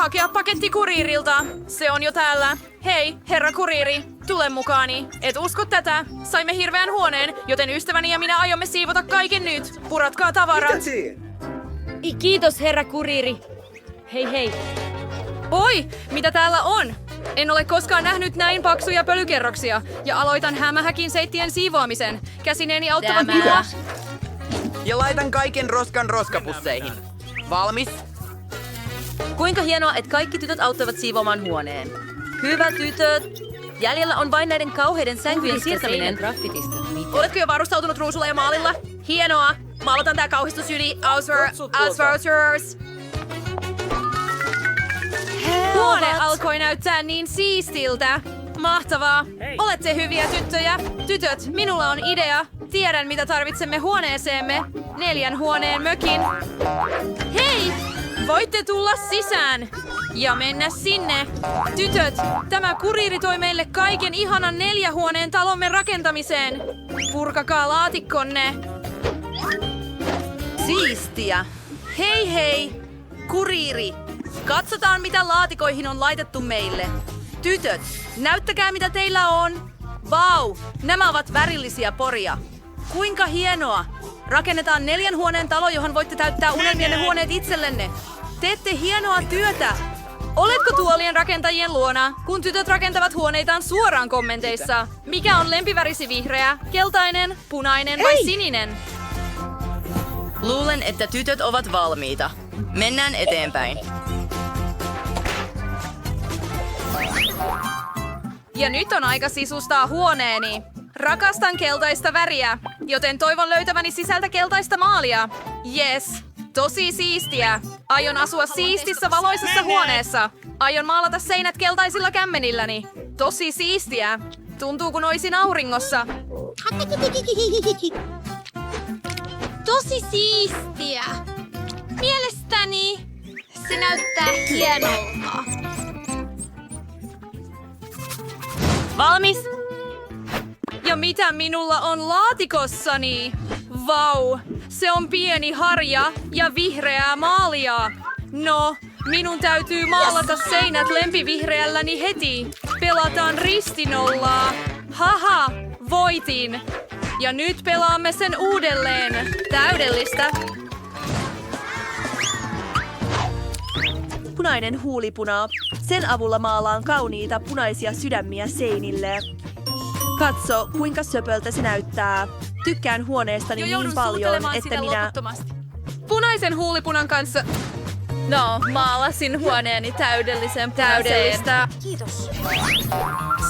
hakea paketti kuriirilta. Se on jo täällä. Hei, herra kuriiri, tule mukaani. Et usko tätä. Saimme hirveän huoneen, joten ystäväni ja minä aiomme siivota kaiken nyt. Puratkaa tavarat. Kiitos, herra kuriiri. Hei hei. Oi, mitä täällä on? En ole koskaan nähnyt näin paksuja pölykerroksia. Ja aloitan hämähäkin seittien siivoamisen. Käsineeni auttavat minua. Ja laitan kaiken roskan roskapusseihin. Valmis? Kuinka hienoa, että kaikki tytöt auttavat siivoamaan huoneen. Hyvä tytöt! Jäljellä on vain näiden kauheiden sänkyjen siirtäminen. Graffitista. Oletko jo varustautunut ruusulla ja maalilla? Hienoa! Maalataan tää kauhistus yli. Ausvouchers! Huone alkoi näyttää niin siistiltä. Mahtavaa! Olette hyviä tyttöjä. Tytöt, minulla on idea. Tiedän, mitä tarvitsemme huoneeseemme. 4 huoneen mökin. Hei! Voitte tulla sisään ja mennä sinne. Tytöt, tämä kuriiri toi meille kaiken ihanan 4 huoneen talomme rakentamiseen. Purkakaa laatikkonne. Siistiä. Hei hei! Kuriiri! Katsotaan, mitä laatikoihin on laitettu meille. Tytöt, näyttäkää mitä teillä on. Vau, nämä ovat värillisiä poria. Kuinka hienoa! Rakennetaan 4 huoneen talo, johon voitte täyttää unelmienne huoneet itsellenne. Teette hienoa työtä. Oletko tuolien rakentajien luona, kun tytöt rakentavat huoneitaan suoraan kommenteissa? Mikä on lempivärisi vihreä, keltainen, punainen vai sininen? Luulen, että tytöt ovat valmiita. Mennään eteenpäin. Ja nyt on aika sisustaa huoneeni. Rakastan keltaista väriä, joten toivon löytäväni sisältä keltaista maalia. Yes, tosi siistiä. Aion asua siistissä valoisessa huoneessa. Aion maalata seinät keltaisilla kämmenilläni. Tosi siistiä. Tuntuu kun oisin auringossa. Tosi siistiä. Mielestäni se näyttää hienolta. Valmis? Ja mitä minulla on laatikossani? Vau, se on pieni harja ja vihreää maalia. No, minun täytyy maalata seinät lempivihreälläni heti. Pelataan ristinollaa. Haha, voitin. Ja nyt pelaamme sen uudelleen. Täydellistä. Punainen huulipuna. Sen avulla maalaan kauniita punaisia sydämiä seinille. Katso, kuinka söpöltä se näyttää. Tykkään huoneestani niin paljon, että minä... Punaisen huulipunan kanssa... No, maalasin huoneeni täydellisen punaiseen. Täydellistä. Kiitos.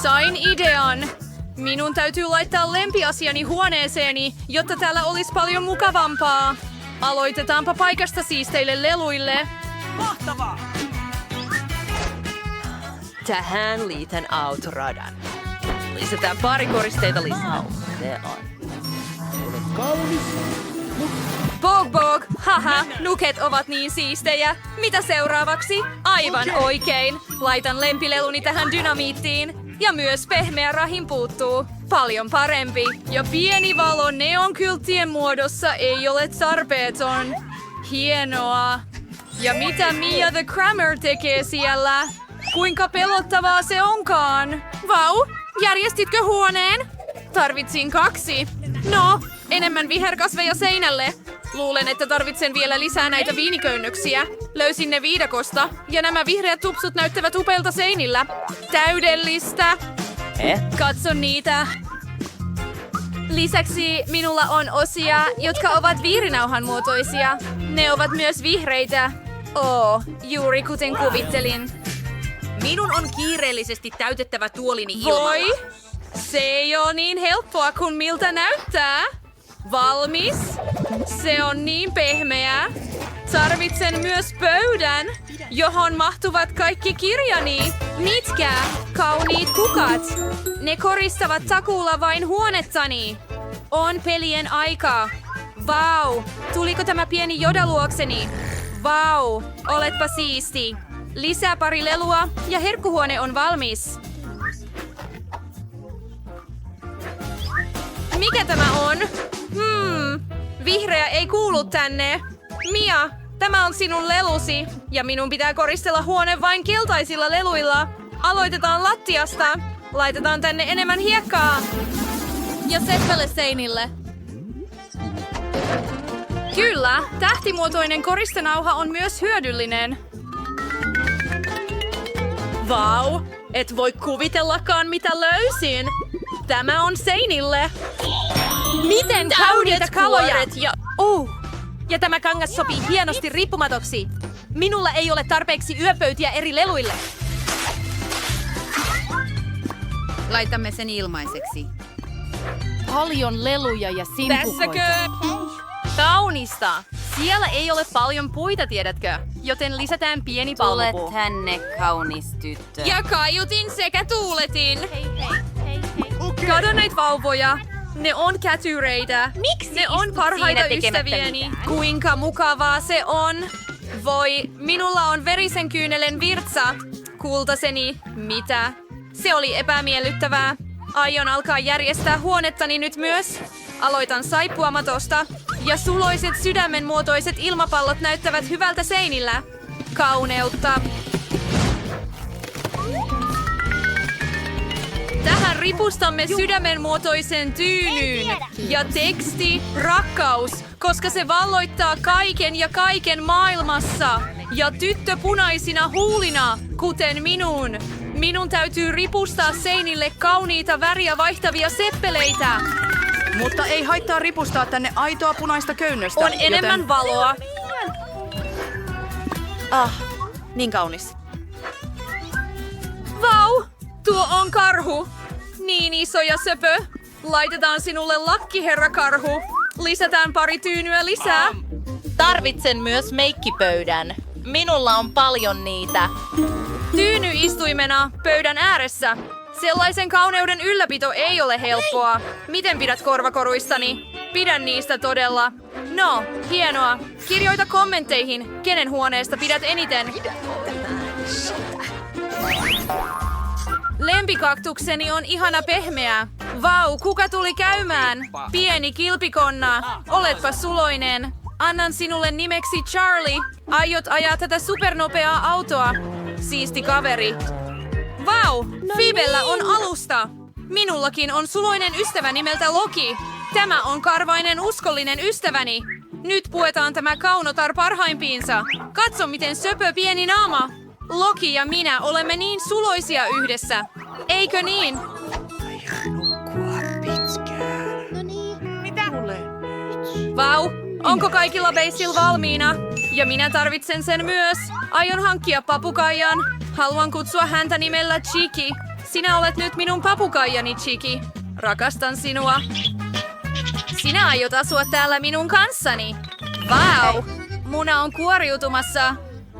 Sain idean. Minun täytyy laittaa lempiasiani huoneeseeni, jotta täällä olisi paljon mukavampaa. Aloitetaanpa paikasta siisteille leluille. Mahtavaa! Tähän liitän autoradan. Lisätään pari koristeita lisää. Se on. Bog, haha, nuket ovat niin siistejä. Mitä seuraavaksi? Aivan oikein. Laitan lempileluni tähän dynamiittiin. Ja myös pehmeä rahin puuttuu. Paljon parempi. Ja pieni valo neonkylttien muodossa ei ole tarpeeton. Hienoa. Ja mitä Mia the Crammer tekee siellä? Kuinka pelottavaa se onkaan? Vau, järjestitkö huoneen? Tarvitsin 2. No, enemmän viherkasveja seinälle. Luulen, että tarvitsen vielä lisää näitä viiniköynnöksiä. Löysin ne viidakosta ja nämä vihreät tupsut näyttävät upeilta seinillä. Täydellistä! Katso niitä. Lisäksi minulla on osia, jotka ovat viirinauhan muotoisia. Ne ovat myös vihreitä. Juuri kuten kuvittelin. Minun on kiireellisesti täytettävä tuolini ilmalla. Voi? Se ei ole niin helppoa kuin miltä näyttää. Valmis? Se on niin pehmeä. Tarvitsen myös pöydän, johon mahtuvat kaikki kirjani. Mitkä? Kauniit kukat. Ne koristavat takuulla vain huonettani. On pelien aika. Vau, tuliko tämä pieni Joda luokseni? Vau, oletpa siisti. Lisää pari lelua ja herkkuhuone on valmis. Mikä tämä on? Vihreä ei kuulu tänne. Mia, Tämä on sinun lelusi, ja minun pitää koristella huone vain keltaisilla leluilla. Aloitetaan lattiasta. Laitetaan tänne enemmän hiekkaa. Ja Seppelle seinille. Kyllä, tähtimuotoinen koristenauha on myös hyödyllinen. Vau, et voi kuvitellakaan mitä löysin. Tämä on seinille. Miten kauniita kaloja! Ja tämä kangas sopii hienosti riippumatoksi. Minulla ei ole tarpeeksi yöpöytiä eri leluille. Laitamme sen ilmaiseksi. Paljon leluja ja simpukoita. Kaunista! Siellä ei ole paljon puita, tiedätkö? Joten lisätään pieni palmupuu. tänne, kaunis tyttö. Ja kaiutin sekä tuuletin. Kato näitä vauvoja. Ne on kätyreitä. Miksi Ne on parhaita siinä tekemättä ystäviäni. mitään? Kuinka mukavaa se on. Voi, minulla on verisen kyynelen virtsa. Kultaseni, mitä? Se oli epämiellyttävää. Aion alkaa järjestää huonettani nyt myös. Aloitan saippuamatosta. Ja suloiset sydämenmuotoiset ilmapallot näyttävät hyvältä seinillä. Kauneutta. Tähän ripustamme sydämenmuotoisen tyynyyn. Ja teksti rakkaus, koska se valloittaa kaiken ja kaiken maailmassa. Ja tyttö punaisina huulina, kuten minun. Minun täytyy ripustaa seinille kauniita väriä vaihtavia seppeleitä. Mutta ei haittaa ripustaa tänne aitoa punaista köynnöstä. On enemmän valoa. Niin kaunis. Vau! Tuo on karhu. Niin iso ja söpö. Laitetaan sinulle lakki, herra karhu. Lisätään pari tyynyä lisää. Tarvitsen myös meikkipöydän. Minulla on paljon niitä. Tyyny istuimena pöydän ääressä. Sellaisen kauneuden ylläpito ei ole helppoa. Miten pidät korvakoruistani? Pidän niistä todella. No, hienoa. Kirjoita kommentteihin, kenen huoneesta pidät eniten. Lempikaktukseni on ihana pehmeä. Vau, kuka tuli käymään? Pieni kilpikonna. Oletpa suloinen. Annan sinulle nimeksi Charlie. Aiot ajaa tätä supernopeaa autoa. Siisti kaveri. Vau, Phoebellä on alusta. Minullakin on suloinen ystävä nimeltä Loki. Tämä on karvainen uskollinen ystäväni. Nyt puetaan tämä kaunotar parhaimpiinsa. Katso miten söpö pieni naama. Loki ja minä olemme niin suloisia yhdessä. Eikö niin? Vau, onko kaikilla beisil valmiina? Ja minä tarvitsen sen myös. Aion hankkia papukaijan. Haluan kutsua häntä nimellä Chiki. Sinä olet nyt minun papukaijani, Chiki. Rakastan sinua. Sinä aiot asua täällä minun kanssani. Vau! Muna on kuoriutumassa.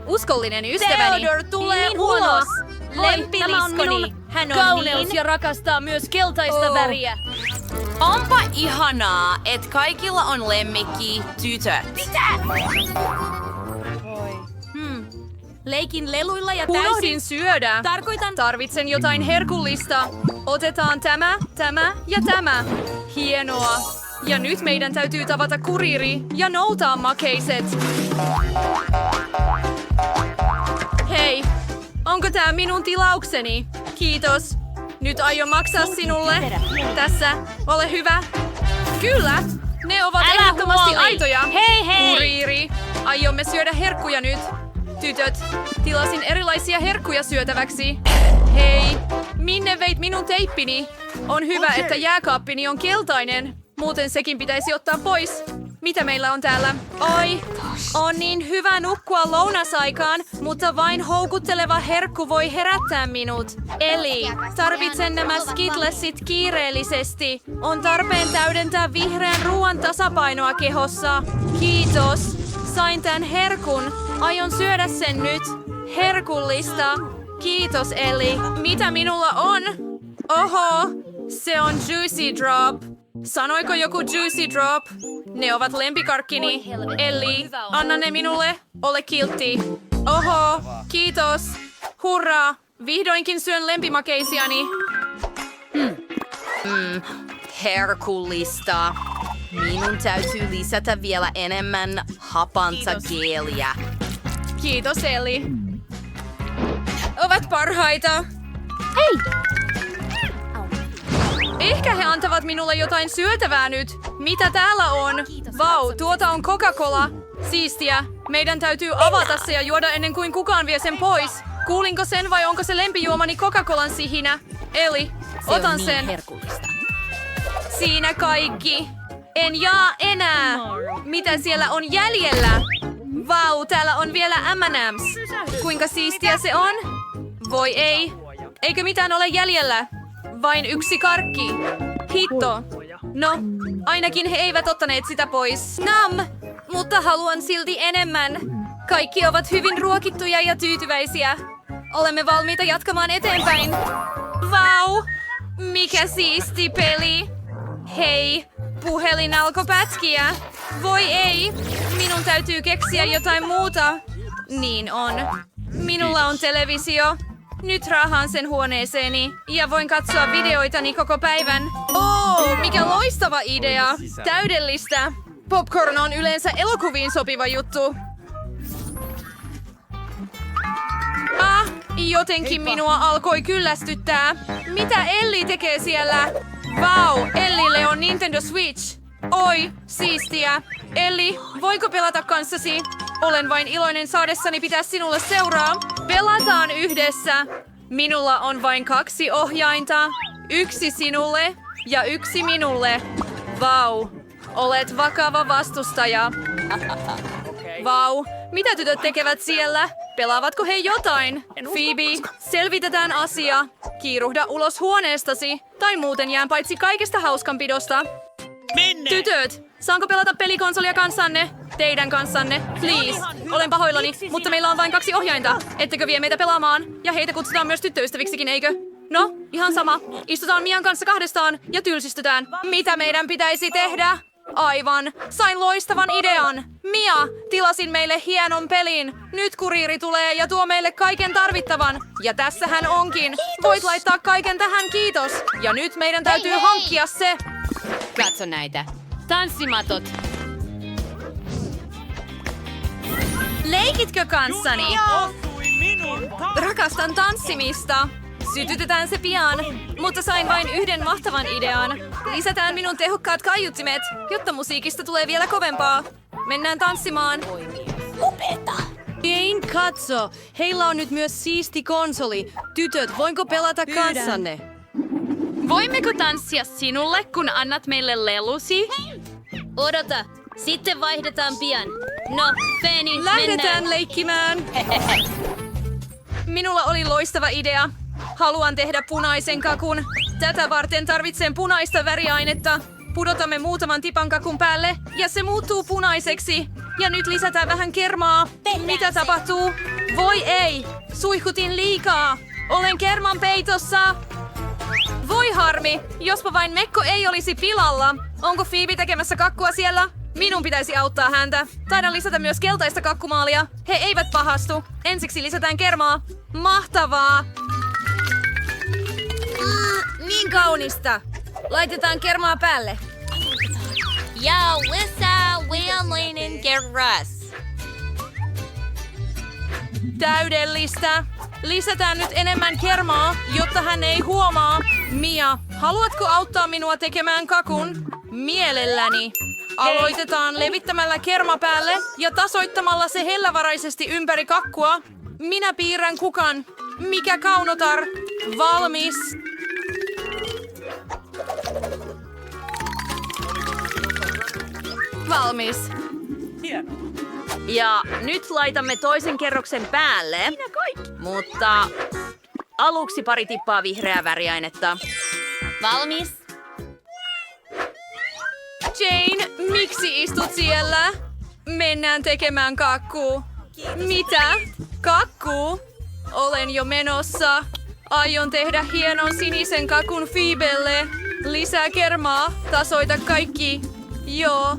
Uskollinen ystäväni. Theodore tulee niin ulos. Lemppiliskoni. Hän on Kauneus niin ja rakastaa myös keltaista väriä. Onpa ihanaa, että kaikilla on lemmikki tytöt. Leikin leluilla ja täysin syödä. Tarvitsen jotain herkullista. Otetaan tämä ja tämä. Hienoa. Ja nyt meidän täytyy tavata kuriiri ja noutaa makeiset. Hei, onko tää minun tilaukseni? Kiitos. Nyt aion maksaa sinulle. Tässä, ole hyvä. Kyllä, ne ovat Älä ehdottomasti huoli. aitoja. Hei, hei! Kuriiri, aiomme syödä herkkuja nyt. Tytöt, tilasin erilaisia herkkuja syötäväksi. Hei, minne veit minun teippini? On hyvä, että jääkaappini on keltainen. Muuten sekin pitäisi ottaa pois. Mitä meillä on täällä? Oi, on niin hyvä nukkua lounasaikaan, mutta vain houkutteleva herkku voi herättää minut. Eli tarvitsen nämä Skitlesit kiireellisesti. On tarpeen täydentää vihreän ruoan tasapainoa kehossa. Kiitos. Sain tän herkun. Aion syödä sen nyt. Herkullista. Kiitos, Elli. Mitä minulla on? Oho, se on Juicy Drop. Sanoiko joku Juicy Drop? Ne ovat lempikarkkini. Elli, anna ne minulle. Ole kiltti. Oho, kiitos. Hurraa, vihdoinkin syön lempimakeisiani. Herkullista. Minun täytyy lisätä vielä enemmän hapantageeliä. Kiitos, Eli. Ovat parhaita. Ehkä he antavat minulle jotain syötävää nyt. Mitä täällä on? Vau, tuota on Coca-Cola. Siistiä. Meidän täytyy avata se ja juoda ennen kuin kukaan vie sen pois. Kuulinko sen vai onko se lempijuomani Coca-Colan sihinä? Eli, otan sen. Siinä kaikki. En jaa enää. Mitä siellä on jäljellä? Vau, täällä on vielä M&M's. Kuinka siistiä se on? Voi ei. Eikö mitään ole jäljellä? Vain yksi karkki. Hitto. No, ainakin he eivät ottaneet sitä pois. Nam! Mutta haluan silti enemmän. Kaikki ovat hyvin ruokittuja ja tyytyväisiä. Olemme valmiita jatkamaan eteenpäin. Vau! Mikä siisti peli. Hei, puhelin alkoi pätkiä. Voi ei, minun täytyy keksiä jotain muuta. Niin on. Minulla on televisio. Nyt raahaan sen huoneeseeni ja voin katsoa videoitani koko päivän. Mikä loistava idea! Täydellistä! Popcorn on yleensä elokuviin sopiva juttu. Jotenkin minua alkoi kyllästyttää. Mitä Elli tekee siellä? Vau, Ellille on Nintendo Switch. Oi, siistiä. Elli, voinko pelata kanssasi? Olen vain iloinen saadessani pitää sinulle seuraa. Pelataan yhdessä. Minulla on vain 2 ohjainta. 1 sinulle ja 1 minulle. Vau, olet vakava vastustaja. Vau, mitä tytöt tekevät siellä? Pelaavatko he jotain? Phoebe, selvitetään asia. Kiiruhda ulos huoneestasi. Tai muuten jään paitsi kaikesta hauskanpidosta. Tytöt, saanko pelata pelikonsolia kanssanne? Teidän kanssanne, please. Olen pahoillani, mutta meillä on vain 2 ohjainta. Ettekö vie meitä pelaamaan? Ja heitä kutsutaan myös tyttöystäviksikin, eikö? No, ihan sama. Istutaan Mian kanssa kahdestaan ja tylsistytään. Mitä meidän pitäisi tehdä? Aivan. Sain loistavan idean. Mia, tilasin meille hienon pelin. Nyt kuriiri tulee ja tuo meille kaiken tarvittavan. Ja tässä hän onkin. Voit laittaa kaiken tähän, kiitos. Ja nyt meidän täytyy hankkia se. Katso näitä. Tanssimatot. Leikitkö kanssani? Rakastan tanssimista. Sytytetään se pian, mutta sain vain yhden mahtavan idean. Lisätään minun tehokkaat kaiuttimet, jotta musiikista tulee vielä kovempaa. Mennään tanssimaan. Jane, katso. Heillä on nyt myös siisti konsoli. Tytöt, voinko pelata kanssanne? Voimmeko tanssia sinulle, kun annat meille lelusi? Odota. Sitten vaihdetaan pian. No, Fanny, Lähdetään leikkimään. Minulla oli loistava idea. Haluan tehdä punaisen kakun. Tätä varten tarvitsen punaista väriainetta. Pudotamme muutaman tipan kakun päälle ja se muuttuu punaiseksi. Ja nyt lisätään vähän kermaa. Mitä tapahtuu? Voi ei! Suihkutin liikaa. Olen kerman peitossa. Voi harmi, jospa vain Mekko ei olisi pilalla. Onko Phoebe tekemässä kakkua siellä? Minun pitäisi auttaa häntä. Taidan lisätä myös keltaista kakkumaalia. He eivät pahastu. Ensiksi lisätään kermaa. Mahtavaa! Niin kaunista. Laitetaan kermaa päälle. Ja lisää viallinen kerras. Täydellistä. Lisätään nyt enemmän kermaa, jotta hän ei huomaa. Mia, haluatko auttaa minua tekemään kakun? Mielelläni. Aloitetaan levittämällä kerma päälle ja tasoittamalla se hellävaraisesti ympäri kakkua. Minä piirrän kukan. Mikä kaunotar? Valmis. Valmis. Ja nyt laitamme toisen kerroksen päälle. Mutta aluksi pari tippaa vihreää väriainetta. Valmis? Jane, miksi istut siellä? Mennään tekemään kakkuu. Mitä? Kakkuu? Olen jo menossa. Aion tehdä hienon sinisen kakun Phoebelle. Lisää kermaa, tasoita kaikki. Joo.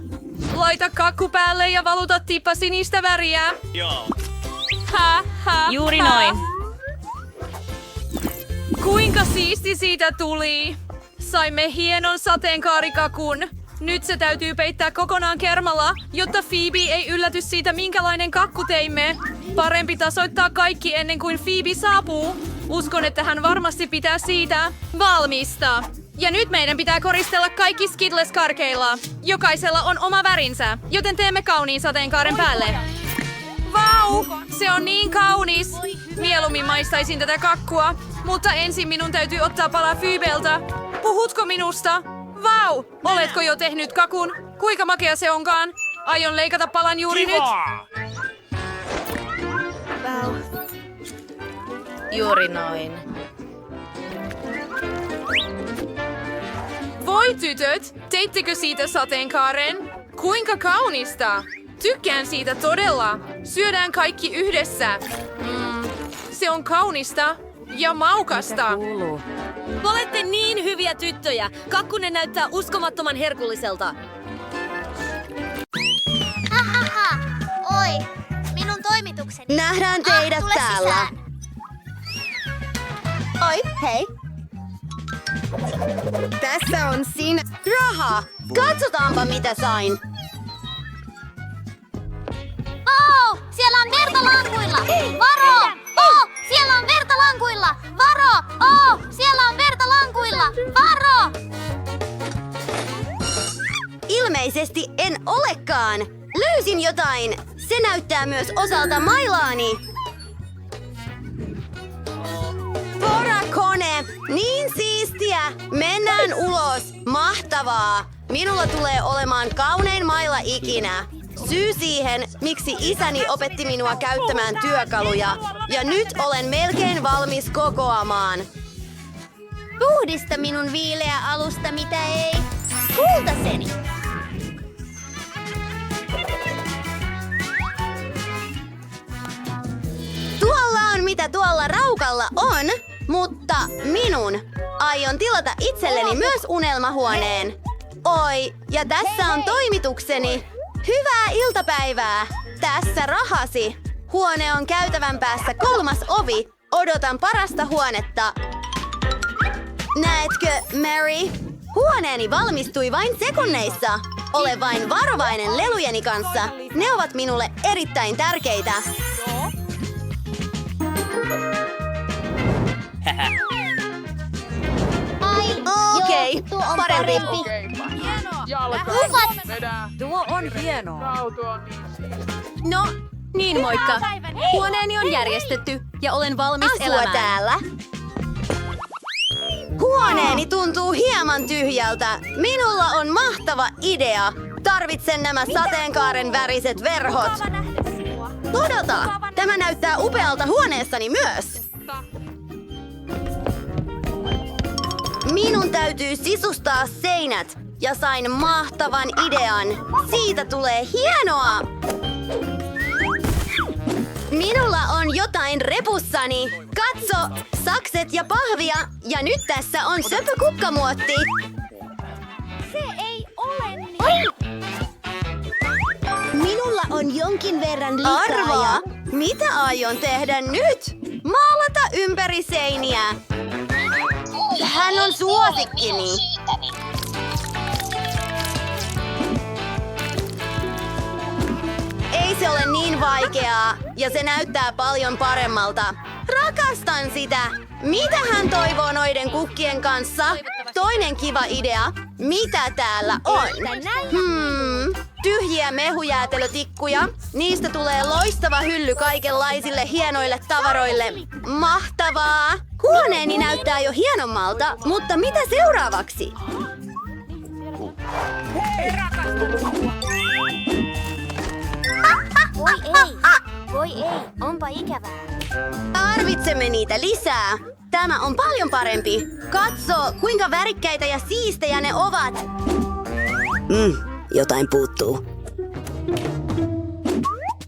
Laita kakku päälle ja valuta tippa sinistä väriä. Joo. Juuri noin. Kuinka siisti siitä tuli? Saimme hienon sateenkaarikakun. Nyt se täytyy peittää kokonaan kermalla, jotta Phoebe ei ylläty siitä, minkälainen kakku teimme. Parempi tasoittaa kaikki ennen kuin Phoebe saapuu. Uskon, että hän varmasti pitää siitä. Valmista! Ja nyt meidän pitää koristella kaikki Skidless-karkeilla. Jokaisella on oma värinsä, joten teemme kauniin sateenkaaren päälle. Vau! Se on niin kaunis! Mieluummin maistaisin tätä kakkua, mutta ensin minun täytyy ottaa pala Phoebeltä. Puhutko minusta? Vau! Oletko jo tehnyt kakun? Kuinka makea se onkaan? Aion leikata palan juuri nyt. Juuri noin. Voi tytöt, teittekö siitä sateenkaaren? Kuinka kaunista! Tykkään siitä todella. Syödään kaikki yhdessä. Se on kaunista ja maukasta. Olette niin hyviä tyttöjä. Kakkunne näyttää uskomattoman herkulliselta. Hahaha. Oi, minun toimitukseni. Nähdään teidät tule täällä. sisään. Oi, hei. Tässä on sinä. Raha! Katsotaanpa mitä sain. Oh, siellä on verta lankuilla. Varo! Oh, siellä on verta lankuilla. Varo! Oh, siellä on verta lankuilla. Varo! Ilmeisesti en olekaan. Löysin jotain. Se näyttää myös osalta mailaani. Porakone! Niin siistiä! Mennään ulos. Mahtavaa! Minulla tulee olemaan kaunein maila ikinä. Syy siihen, miksi isäni opetti minua käyttämään työkaluja. Ja nyt olen melkein valmis kokoamaan. Puhdista minun viileä alusta, mitä ei. Kultaseni. Tuolla on mitä tuolla raukalla on, mutta minun aion tilata itselleni myös unelmahuoneen. Oi, ja tässä on toimitukseni. Hyvää iltapäivää! Tässä rahasi. Huone on käytävän päässä 3. ovi. Odotan parasta huonetta. Näetkö, Mary? Huoneeni valmistui vain sekunneissa. Ole vain varovainen lelujeni kanssa. Ne ovat minulle erittäin tärkeitä. Okei, parempi. Tuo on hienoa. No, niin moikka. Huoneeni on järjestetty ja olen valmis Asua elämään. täällä. Huoneeni tuntuu hieman tyhjältä. Minulla on mahtava idea. Tarvitsen nämä sateenkaaren väriset verhot. Odota! Tämä näyttää upealta huoneessani myös. Minun täytyy sisustaa seinät. Ja sain mahtavan idean. Siitä tulee hienoa! Minulla on jotain repussani. Katso, sakset ja pahvia. Ja nyt tässä on söpökukkamuotti. Se ei ole niin. Minulla on jonkin verran likaa. Arvaa, mitä aion tehdä nyt? Maalata ympäri seiniä. Hän on suosikkini. Ei se ole niin vaikeaa, ja se näyttää paljon paremmalta. Rakastan sitä! Mitä hän toivoo noiden kukkien kanssa? Toinen kiva idea. Mitä täällä on? Tyhjiä mehujäätelötikkuja. Niistä tulee loistava hylly kaikenlaisille hienoille tavaroille. Mahtavaa! Huoneeni näyttää jo hienommalta, mutta mitä seuraavaksi? Voi ei, onpa ikävää. Tarvitsemme niitä lisää. Tämä on paljon parempi. Katso, kuinka värikkäitä ja siistejä ne ovat. Jotain puuttuu.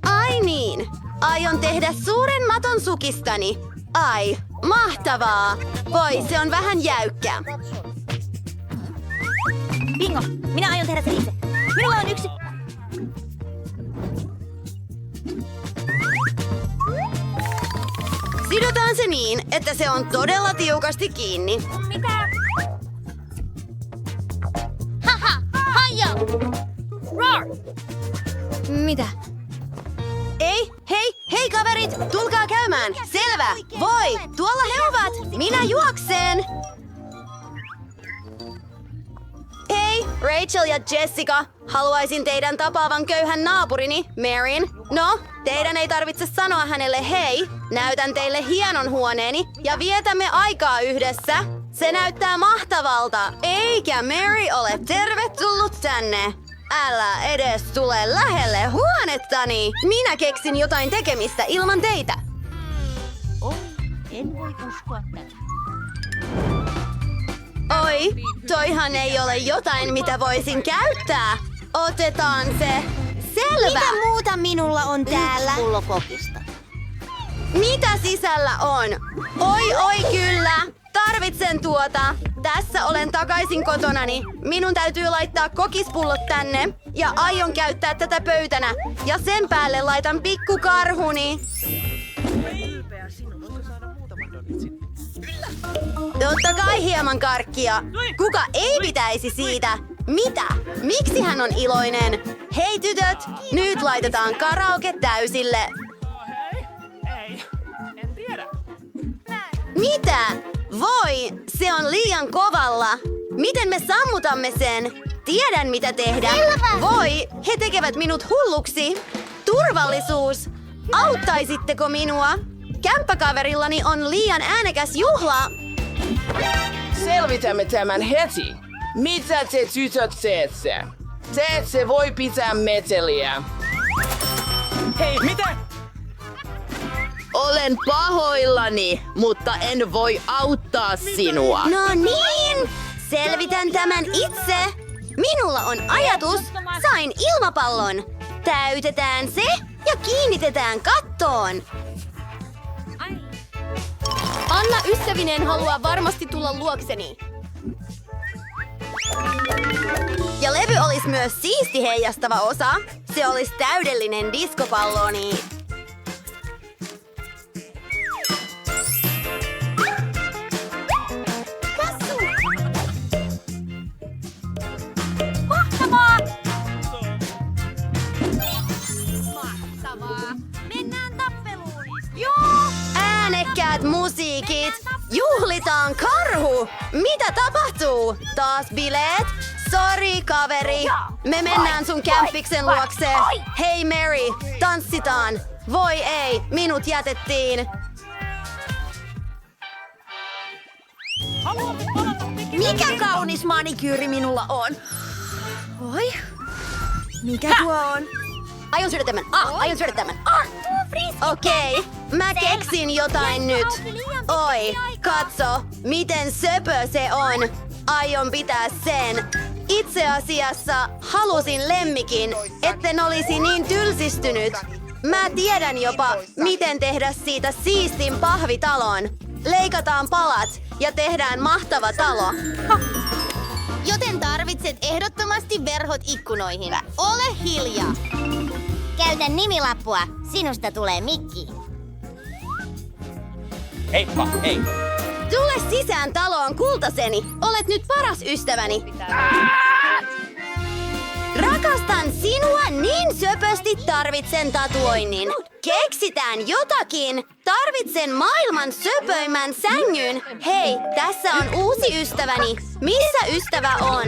Ai niin, aion tehdä suuren maton sukistani. Ai, mahtavaa. Voi, se on vähän jäykkä. Bingo! Minä aion tehdä sen itse. Minulla on yksi. Sidotaan se niin, että se on todella tiukasti kiinni. Haha, haja! Mitä? Hei kaverit, tulkaa käymään. Selvä. Voi, tuolla he ovat. Minä juoksen. Hei, Rachel ja Jessica. Haluaisin teidän tapaavan köyhän naapurini, Maryn. No, teidän ei tarvitse sanoa hänelle hei. Näytän teille hienon huoneeni ja vietämme aikaa yhdessä. Se näyttää mahtavalta, eikä Mary ole tervetullut tänne. Älä edes tule lähelle huonettani. Minä keksin jotain tekemistä ilman teitä. Oi, toihan ei ole jotain, mitä voisin käyttää. Otetaan se. Selvä. Mitä muuta minulla on täällä? Pullo kokista. Mitä sisällä on? Oi kyllä. Tarvitsen tuota. Tässä olen takaisin kotonani. Minun täytyy laittaa kokispullot tänne. Ja aion käyttää tätä pöytänä. Ja sen päälle laitan pikkukarhuni. Totta kai hieman karkkia. Kuka ei pitäisi siitä? Mitä? Miksi hän on iloinen? Hei tytöt, nyt laitetaan karaoke täysille. Mitä? Voi, se on liian kovalla. Miten me sammutamme sen? Tiedän mitä tehdä. Voi, he tekevät minut hulluksi. Turvallisuus. Auttaisitteko minua? Kämppäkaverillani on liian äänekäs juhla. Selvitämme tämän heti. Mitä te tytöt teette? Te ette voi pitää meteliä. Hei, mitä? Olen pahoillani, mutta en voi auttaa sinua. No niin, selvitän tämän itse. Minulla on ajatus. Sain ilmapallon. Täytetään se ja kiinnitetään kattoon. Anna ystävineen haluaa varmasti tulla luokseni. Ja levy olisi myös siisti heijastava osa. Se olisi täydellinen diskopalloni. Mahtavaa! Mennään tappeluun! Joo! Äänekkäät musiikit. Juhlitaan karhu. Mitä tapahtuu? Taas bileet? Sori kaveri. Me mennään sun kämppiksen luokse. Hei Mary, tanssitaan. Voi ei, minut jätettiin. Mikä kaunis manikyyri minulla on? Oi, mikä tuo on? Aion syödä tämän. Aion syödä tämän. Okei, mä keksin jotain nyt. Oi, katso, miten söpö se on. Aion pitää sen. Itse asiassa halusin lemmikin, etten olisi niin tylsistynyt. Mä tiedän jopa, miten tehdä siitä siistin pahvitalon. Leikataan palat ja tehdään mahtava talo. Joten tarvitset ehdottomasti verhot ikkunoihin. Ole hiljaa. Käytä nimilappua. Sinusta tulee Mikki. Heippa, hei. Tule sisään taloon, kultaseni. Olet nyt paras ystäväni. Rakastan sinua niin söpösti, tarvitsen tatuoinnin. Keksitään jotakin. Tarvitsen maailman söpöimmän sängyn. Hei, tässä on uusi ystäväni. Missä ystävä on?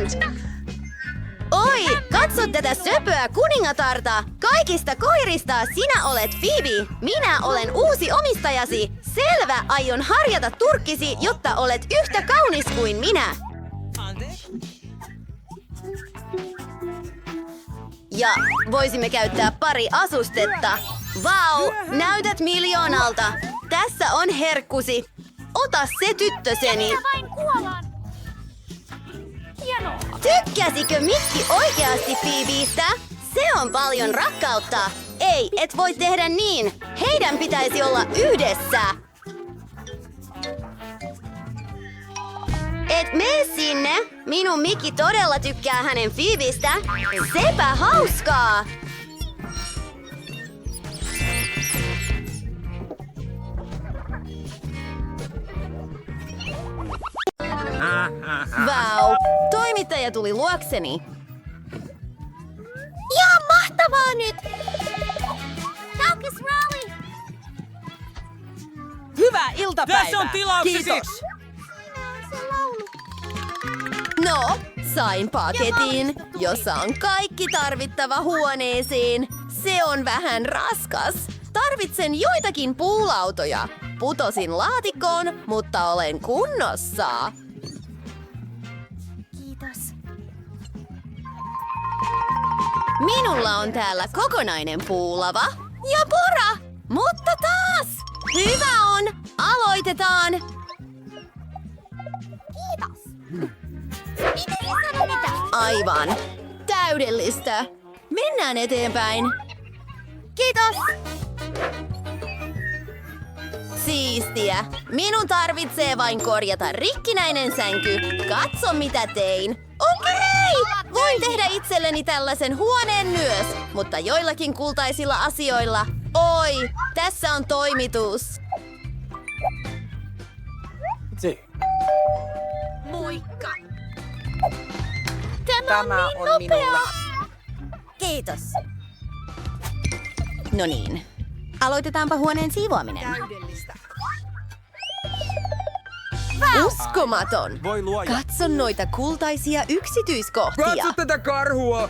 Oi, katso tätä söpöä kuningatarta. Kaikista koirista sinä olet Phoebe. Minä olen uusi omistajasi. Selvä, aion harjata turkkisi, jotta olet yhtä kaunis kuin minä. Ja voisimme käyttää pari asustetta. Vau, näytät miljoonalta. Tässä on herkkusi. Ota se tyttöseni. Vain kuolaan. Hienoa. Tykkäsikö Mikki oikeasti Phoebestä? Se on paljon rakkautta. Ei, et voi tehdä niin. Heidän pitäisi olla yhdessä. Et mene sinne. Minun Mikki todella tykkää hänen Phoebestä. Sepä hauskaa. Vau, toimittaja tuli luokseni. Ihan mahtavaa! vaan nyt! Kaukis Rally! Hyvää iltapäivää! Tässä on tilauksesi! Kiitos! Se laulu. No, sain paketin, jossa on kaikki tarvittava huoneeseen. Se on vähän raskas. Tarvitsen joitakin puulautoja. Putosin laatikkoon, mutta olen kunnossa. Kiitos. Minulla on täällä kokonainen puulava ja pora. Mutta taas! Hyvä on! Aloitetaan! Kiitos. Miten sä sanot mitä? Aivan. Täydellistä. Mennään eteenpäin. Kiitos. Siistiä. Minun tarvitsee vain korjata rikkinäinen sänky. Katso mitä tein. Okei! Voin tehdä itselleni tällaisen huoneen myös, mutta joillakin kultaisilla asioilla. Oi, tässä on toimitus. Moikka! Tämä on minulle. Kiitos. No niin. Aloitetaanpa huoneen siivoaminen. Uskomaton. Voi luoja. Katso noita kultaisia yksityiskohtia. tätä karhua!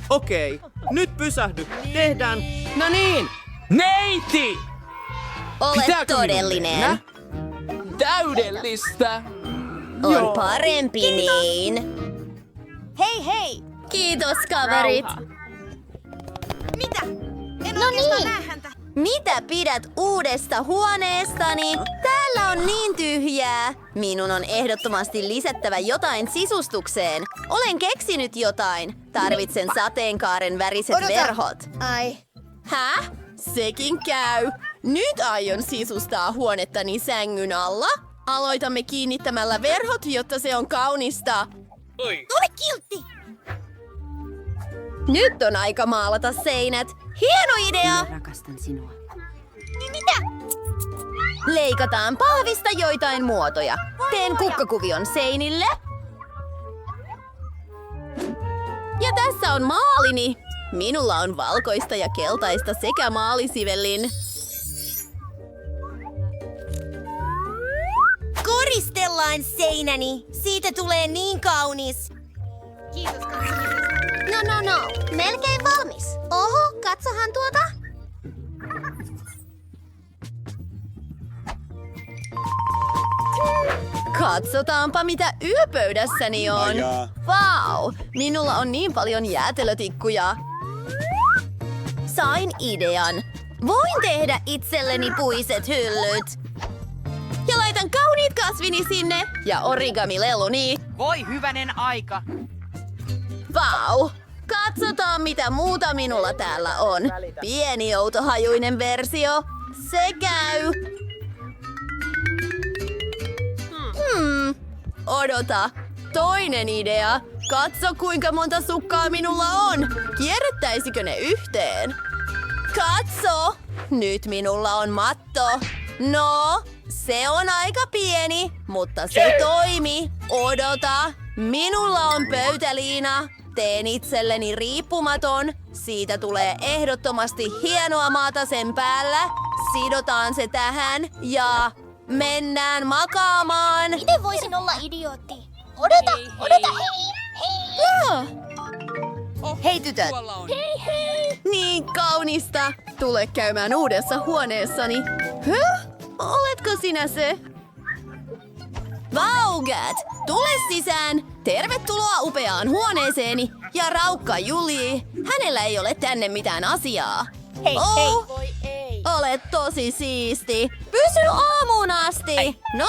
Okei, nyt pysähdy. Tehdään. No niin. Neiti! Olet Pitääkö minun todellinen. mennä? Täydellistä! On parempi niin. Hei hei! Kiitos kaverit. No niin! Mitä pidät uudesta huoneestani? Täällä on niin tyhjää. Minun on ehdottomasti lisättävä jotain sisustukseen. Olen keksinyt jotain. Tarvitsen sateenkaaren väriset verhot. Ai. Häh? Sekin käy. Nyt aion sisustaa huonettani sängyn alla. Aloitamme kiinnittämällä verhot, jotta se on kaunista. Ole kiltti! Nyt on aika maalata seinät. Hieno idea! Rakastan sinua. Mitä? Leikataan pahvista joitain muotoja. Teen kukkakuvion seinille. Ja tässä on maalini. Minulla on valkoista ja keltaista sekä maalisivellin. Koristellaan seinäni. Siitä tulee niin kaunis. Kiitos No. Melkein valmis. Oho, katsohan tuota. Katsotaanpa mitä yöpöydässäni on. Vau, minulla on niin paljon jäätelötikkuja. Sain idean. Voin tehdä itselleni puiset hyllyt. Ja laitan kauniit kasvini sinne ja origamileluni. Voi hyvänen aika! Vau! Katsotaan mitä muuta minulla täällä on. Pieni outohajuinen versio. Se käy. Odota. Toinen idea. Katso kuinka monta sukkaa minulla on. Kierrättäisikö ne yhteen? Katso. Nyt minulla on matto. No, se on aika pieni, mutta se toimi. Odota. Minulla on pöytäliina. Teen itselleni riippumaton. Siitä tulee ehdottomasti hienoa maata sen päällä. Sidotaan se tähän ja mennään makaamaan. Miten voisin olla idiootti? Odota, hei! Hei tytöt. Hei! Niin kaunista. Tule käymään uudessa huoneessani. Oletko sinä se? Vaugat, tule sisään. Tervetuloa upeaan huoneeseeni. Ja raukka Julie. Hänellä ei ole tänne mitään asiaa. Hei! Voi ei. Olet tosi siisti. Pysy aamuun asti. No?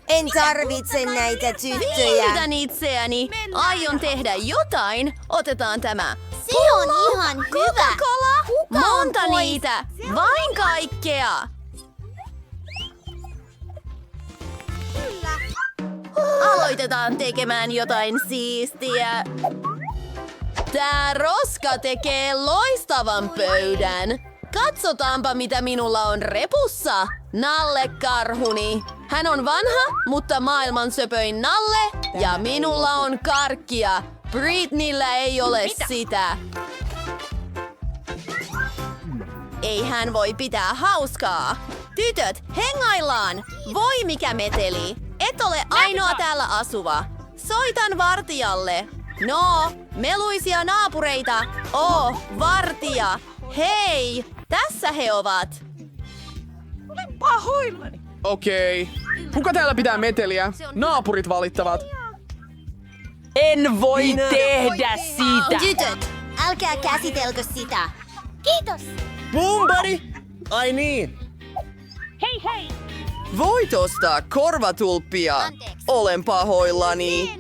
En tarvitse näitä tyttöjä. Viihdän itseäni. Aion tehdä jotain. Otetaan tämä. Se on ihan hyvä. Coca-Cola? Kuka on Monta pois? niitä. Vain kaikkea. Aloitetaan tekemään jotain siistiä. Tää roska tekee loistavan pöydän. Katsotaanpa mitä minulla on repussa. Nalle karhuni. Hän on vanha, mutta maailman söpöin Nalle. Ja minulla on karkkia. Britneyllä ei ole sitä. Ei hän voi pitää hauskaa. Tytöt, hengaillaan! Voi mikä meteli! Et ole ainoa täällä asuva. Soitan vartijalle. No, meluisia naapureita. Vartija. Hei, tässä he ovat. Okei. Kuka täällä pitää meteliä? Naapurit valittavat. En voi tehdä sitä! Tytöt, älkää käsitelkö sitä. Kiitos. Boomбари! Ai niin. Voit ostaa korvatulppia. Olen pahoillani.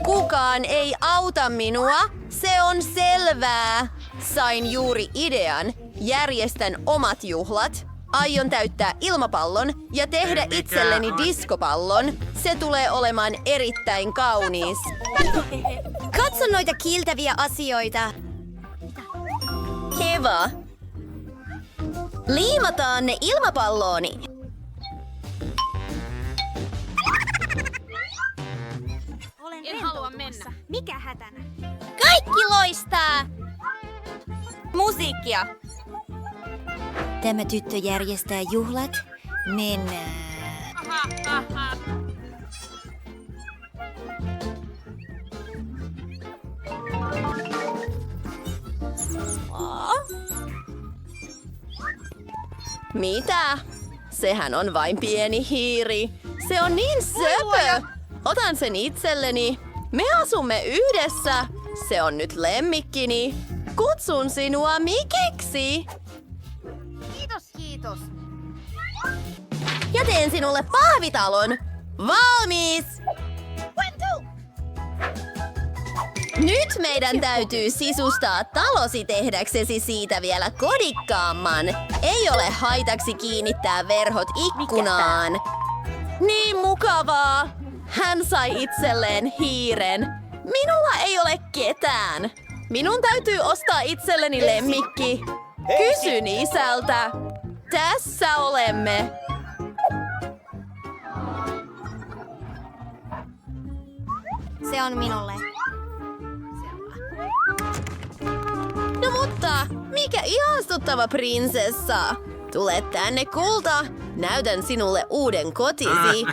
Kukaan ei auta minua. Se on selvää. Sain juuri idean. Järjestän omat juhlat. Aion täyttää ilmapallon ja tehdä itselleni diskopallon. Se tulee olemaan erittäin kaunis. Katso noita kiiltäviä asioita. Kiva. Liimataan ne ilmapallooni. En halua mennä. Mikä hätänä? Kaikki loistaa! Musiikkia. Tämä tyttö järjestää juhlat. Mennään. Mitä? Sehän on vain pieni hiiri. Se on niin söpö. Otan sen itselleni. Me asumme yhdessä. Se on nyt lemmikkini. Kutsun sinua Mikiksi. Kiitos. Ja teen sinulle pahvitalon. Valmis! Nyt meidän täytyy sisustaa talosi tehdäksesi siitä vielä kodikkaamman. Ei ole haitaksi kiinnittää verhot ikkunaan. Niin mukavaa. Hän sai itselleen hiiren. Minulla ei ole ketään. Minun täytyy ostaa itselleni lemmikki. Kysyn isältä. Tässä olemme. Se on minulle. No mutta, mikä ihastuttava prinsessa. Tule tänne, kulta. Näytän sinulle uuden kotisi.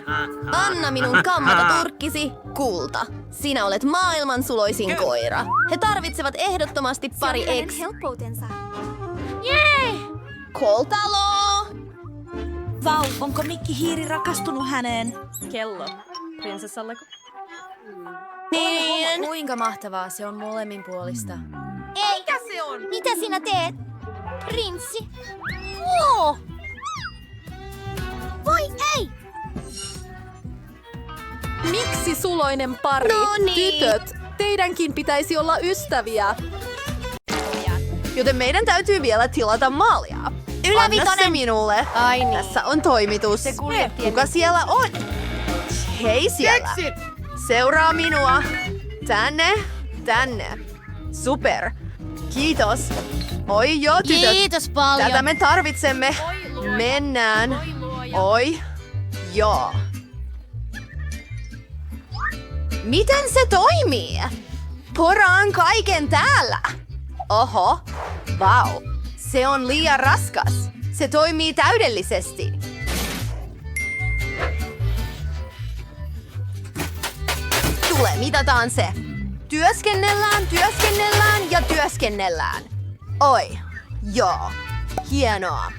Anna minun kammata turkkisi, kulta. Sinä olet maailman suloisin koira. He tarvitsevat ehdottomasti pari ex. helppoutensa. Koltalo! Vau, onko Mikki Hiiri rakastunut häneen? Kello. Prinsessalleko? Niin. Kuinka mahtavaa se on molemminpuolista. Ei. Mikä se on? Mitä sinä teet? Prinssi. Wow. Voi ei! Miksi suloinen pari? No niin. Tytöt, teidänkin pitäisi olla ystäviä. Joten meidän täytyy vielä tilata maalia. Anna se minulle. Ai niin. Tässä on toimitus. Kuka siellä on? Hei siellä. Seuraa minua. Tänne. Super. Kiitos. Oi joo, tytöt. Kiitos paljon. Tätä me tarvitsemme. Mennään. Oi. Joo. Miten se toimii? Poraan kaiken täällä. Oho. Vau. Se on liian raskas. Se toimii täydellisesti. Tule, mitataan se. Työskennellään ja työskennellään. Oi. Joo. Hienoa.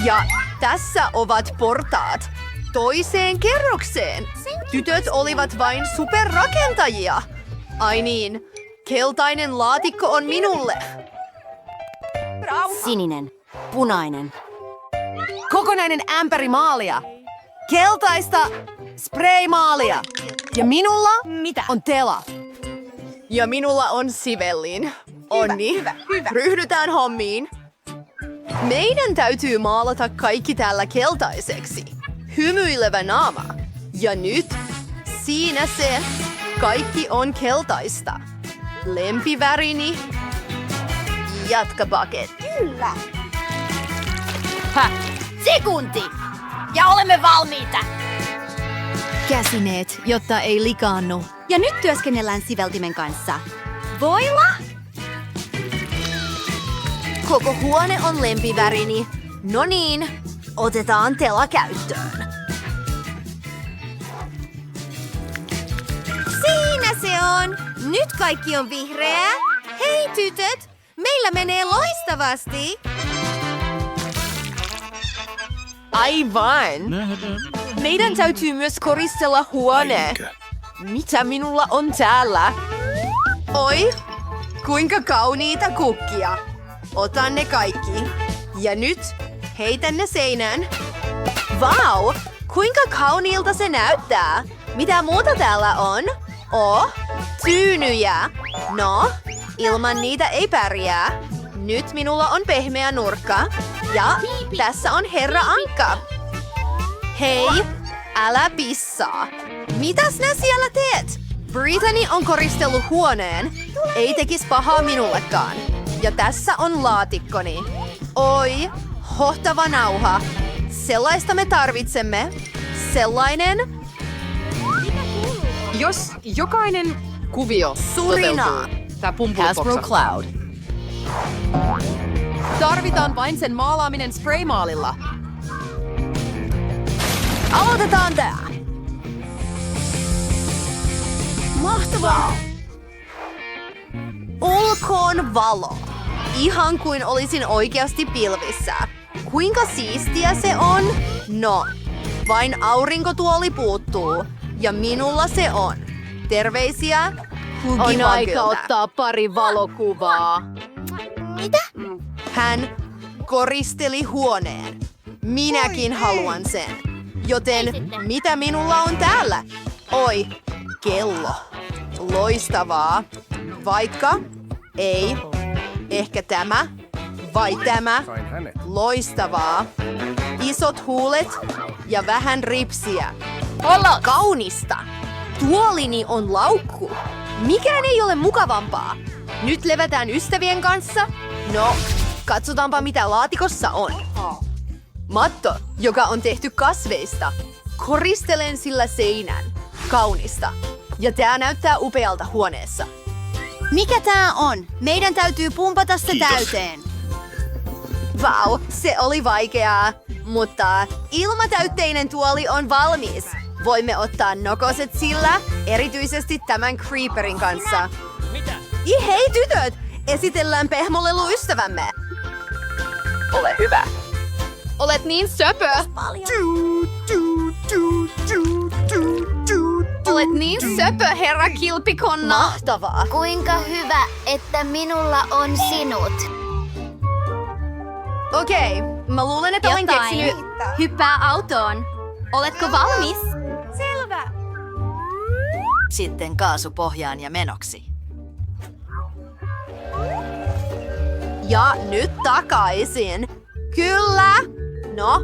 Ja tässä ovat portaat toiseen kerrokseen. Tytöt olivat vain superrakentajia. Ai niin, keltainen laatikko on minulle. Sininen. Punainen. Kokonainen ämpäri maalia. Keltaista spraymaalia. Ja minulla on tela. Ja minulla on sivellin. Onni. Hyvä. Ryhdytään hommiin. Meidän täytyy maalata kaikki täällä keltaiseksi. Hymyilevä naama. Ja nyt, siinä se. Kaikki on keltaista. Lempivärini. Jatka bucket. Kyllä. Sekunti. Ja olemme valmiita. käsineet, jotta ei likaannu. Ja nyt työskennellään siveltimen kanssa. Voila! Koko huone on lempivärini. No niin, otetaan tela käyttöön. Siinä se on! Nyt kaikki on vihreää. Hei tytöt, meillä menee loistavasti. Aivan. Meidän täytyy myös koristella huone. Mitä minulla on täällä? Oi, kuinka kauniita kukkia. Otan ne kaikki. Ja nyt heitän ne seinään. Vau, kuinka kauniilta se näyttää. Mitä muuta täällä on? Tyynyjä. No, ilman niitä ei pärjää. Nyt minulla on pehmeä nurkka. Ja tässä on herra Ankka. Hei, älä pissaa. Mitäs nää siellä teet? Brittany on koristellut huoneen. Ei tekis pahaa minullekaan. Ja tässä on laatikkoni. Oi, hohtava nauha. Sellaista me tarvitsemme. Sellainen. Jos jokainen kuvio Surinaa. Tää pumpuu Hasbro Cloud. Tarvitaan vain sen maalaaminen spraymaalilla. Aloitetaan tää. Mahtavaa. Ulkoon valo. Ihan kuin olisin oikeasti pilvissä. Kuinka siistiä se on? No, vain aurinkotuoli puuttuu. Ja minulla se on. Terveisiä, Hugi On aika Magilta. ottaa pari valokuvaa. Mitä? Hän koristeli huoneen. Minäkin haluan sen. Joten mitä minulla on täällä? Oi, kello. Loistavaa. Vaikka ei. Ehkä tämä vai tämä. Loistavaa. Isot huulet ja vähän ripsiä. Kaunista. Tuolini on laukku. Mikään ei ole mukavampaa. Nyt levätään ystävien kanssa. No, katsotaanpa mitä laatikossa on. Matto, joka on tehty kasveista. Koristelen sillä seinän. Kaunista. Ja tää näyttää upealta huoneessa. Mikä tää on? Meidän täytyy pumpata se täyteen. Vau, se oli vaikeaa. Mutta ilmatäytteinen tuoli on valmis. Voimme ottaa nokoset sillä, erityisesti tämän creeperin kanssa. Mitä? Hei tytöt! Esitellään pehmoleluystävämme. Ole hyvä. Olet niin söpö. Olet niin söpö, herra kilpikonna. Mahtavaa. Kuinka hyvä, että minulla on sinut. Okei, mä luulen, että olen keksinyt. Hyppää autoon. Oletko valmis? Selvä. Sitten kaasu pohjaan ja menoksi. Ja nyt takaisin. Kyllä. No,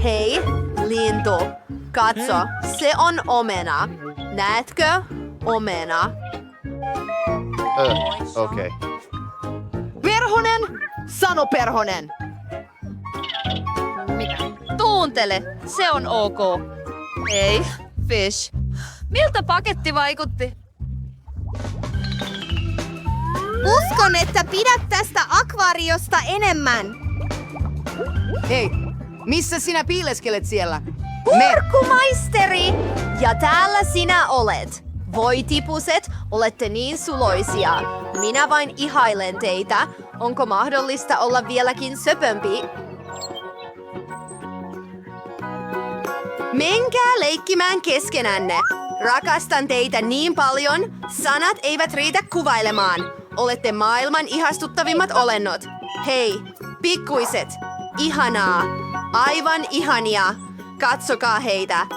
hei, lintu. Katso, se on omena. Näetkö? Omena. Okei. Perhonen! Sano perhonen! Tuuntele, se on ok. Ei, fish. Miltä paketti vaikutti? Uskon, että pidät tästä akvaariosta enemmän. Hei, missä sinä piileskelet siellä? Kurkumaisteri! Ja täällä sinä olet. Voi tipuset, olette niin suloisia. Minä vain ihailen teitä. Onko mahdollista olla vieläkin söpömpi? Menkää leikkimään keskenänne. Rakastan teitä niin paljon, sanat eivät riitä kuvailemaan. Olette maailman ihastuttavimmat olennot. Hei, pikkuiset, ihanaa, aivan ihania. Katsokaa heitä.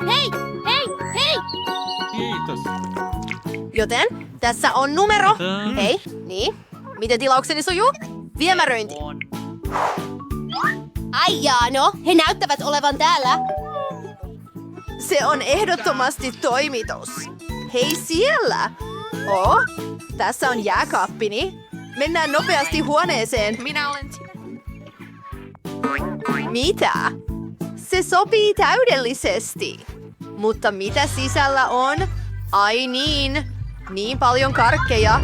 Hei, hei, hei! Kiitos. Joten tässä on numero. Hei, niin. Miten tilaukseni sujuu? Viemäröinti. Ai jaa, no, he näyttävät olevan täällä. Se on ehdottomasti toimitus. Hei siellä! Tässä on jääkaappini. Mennään nopeasti huoneeseen. Minä olen... Mitä? Se sopii täydellisesti. Mutta mitä sisällä on? Ai niin paljon karkkeja.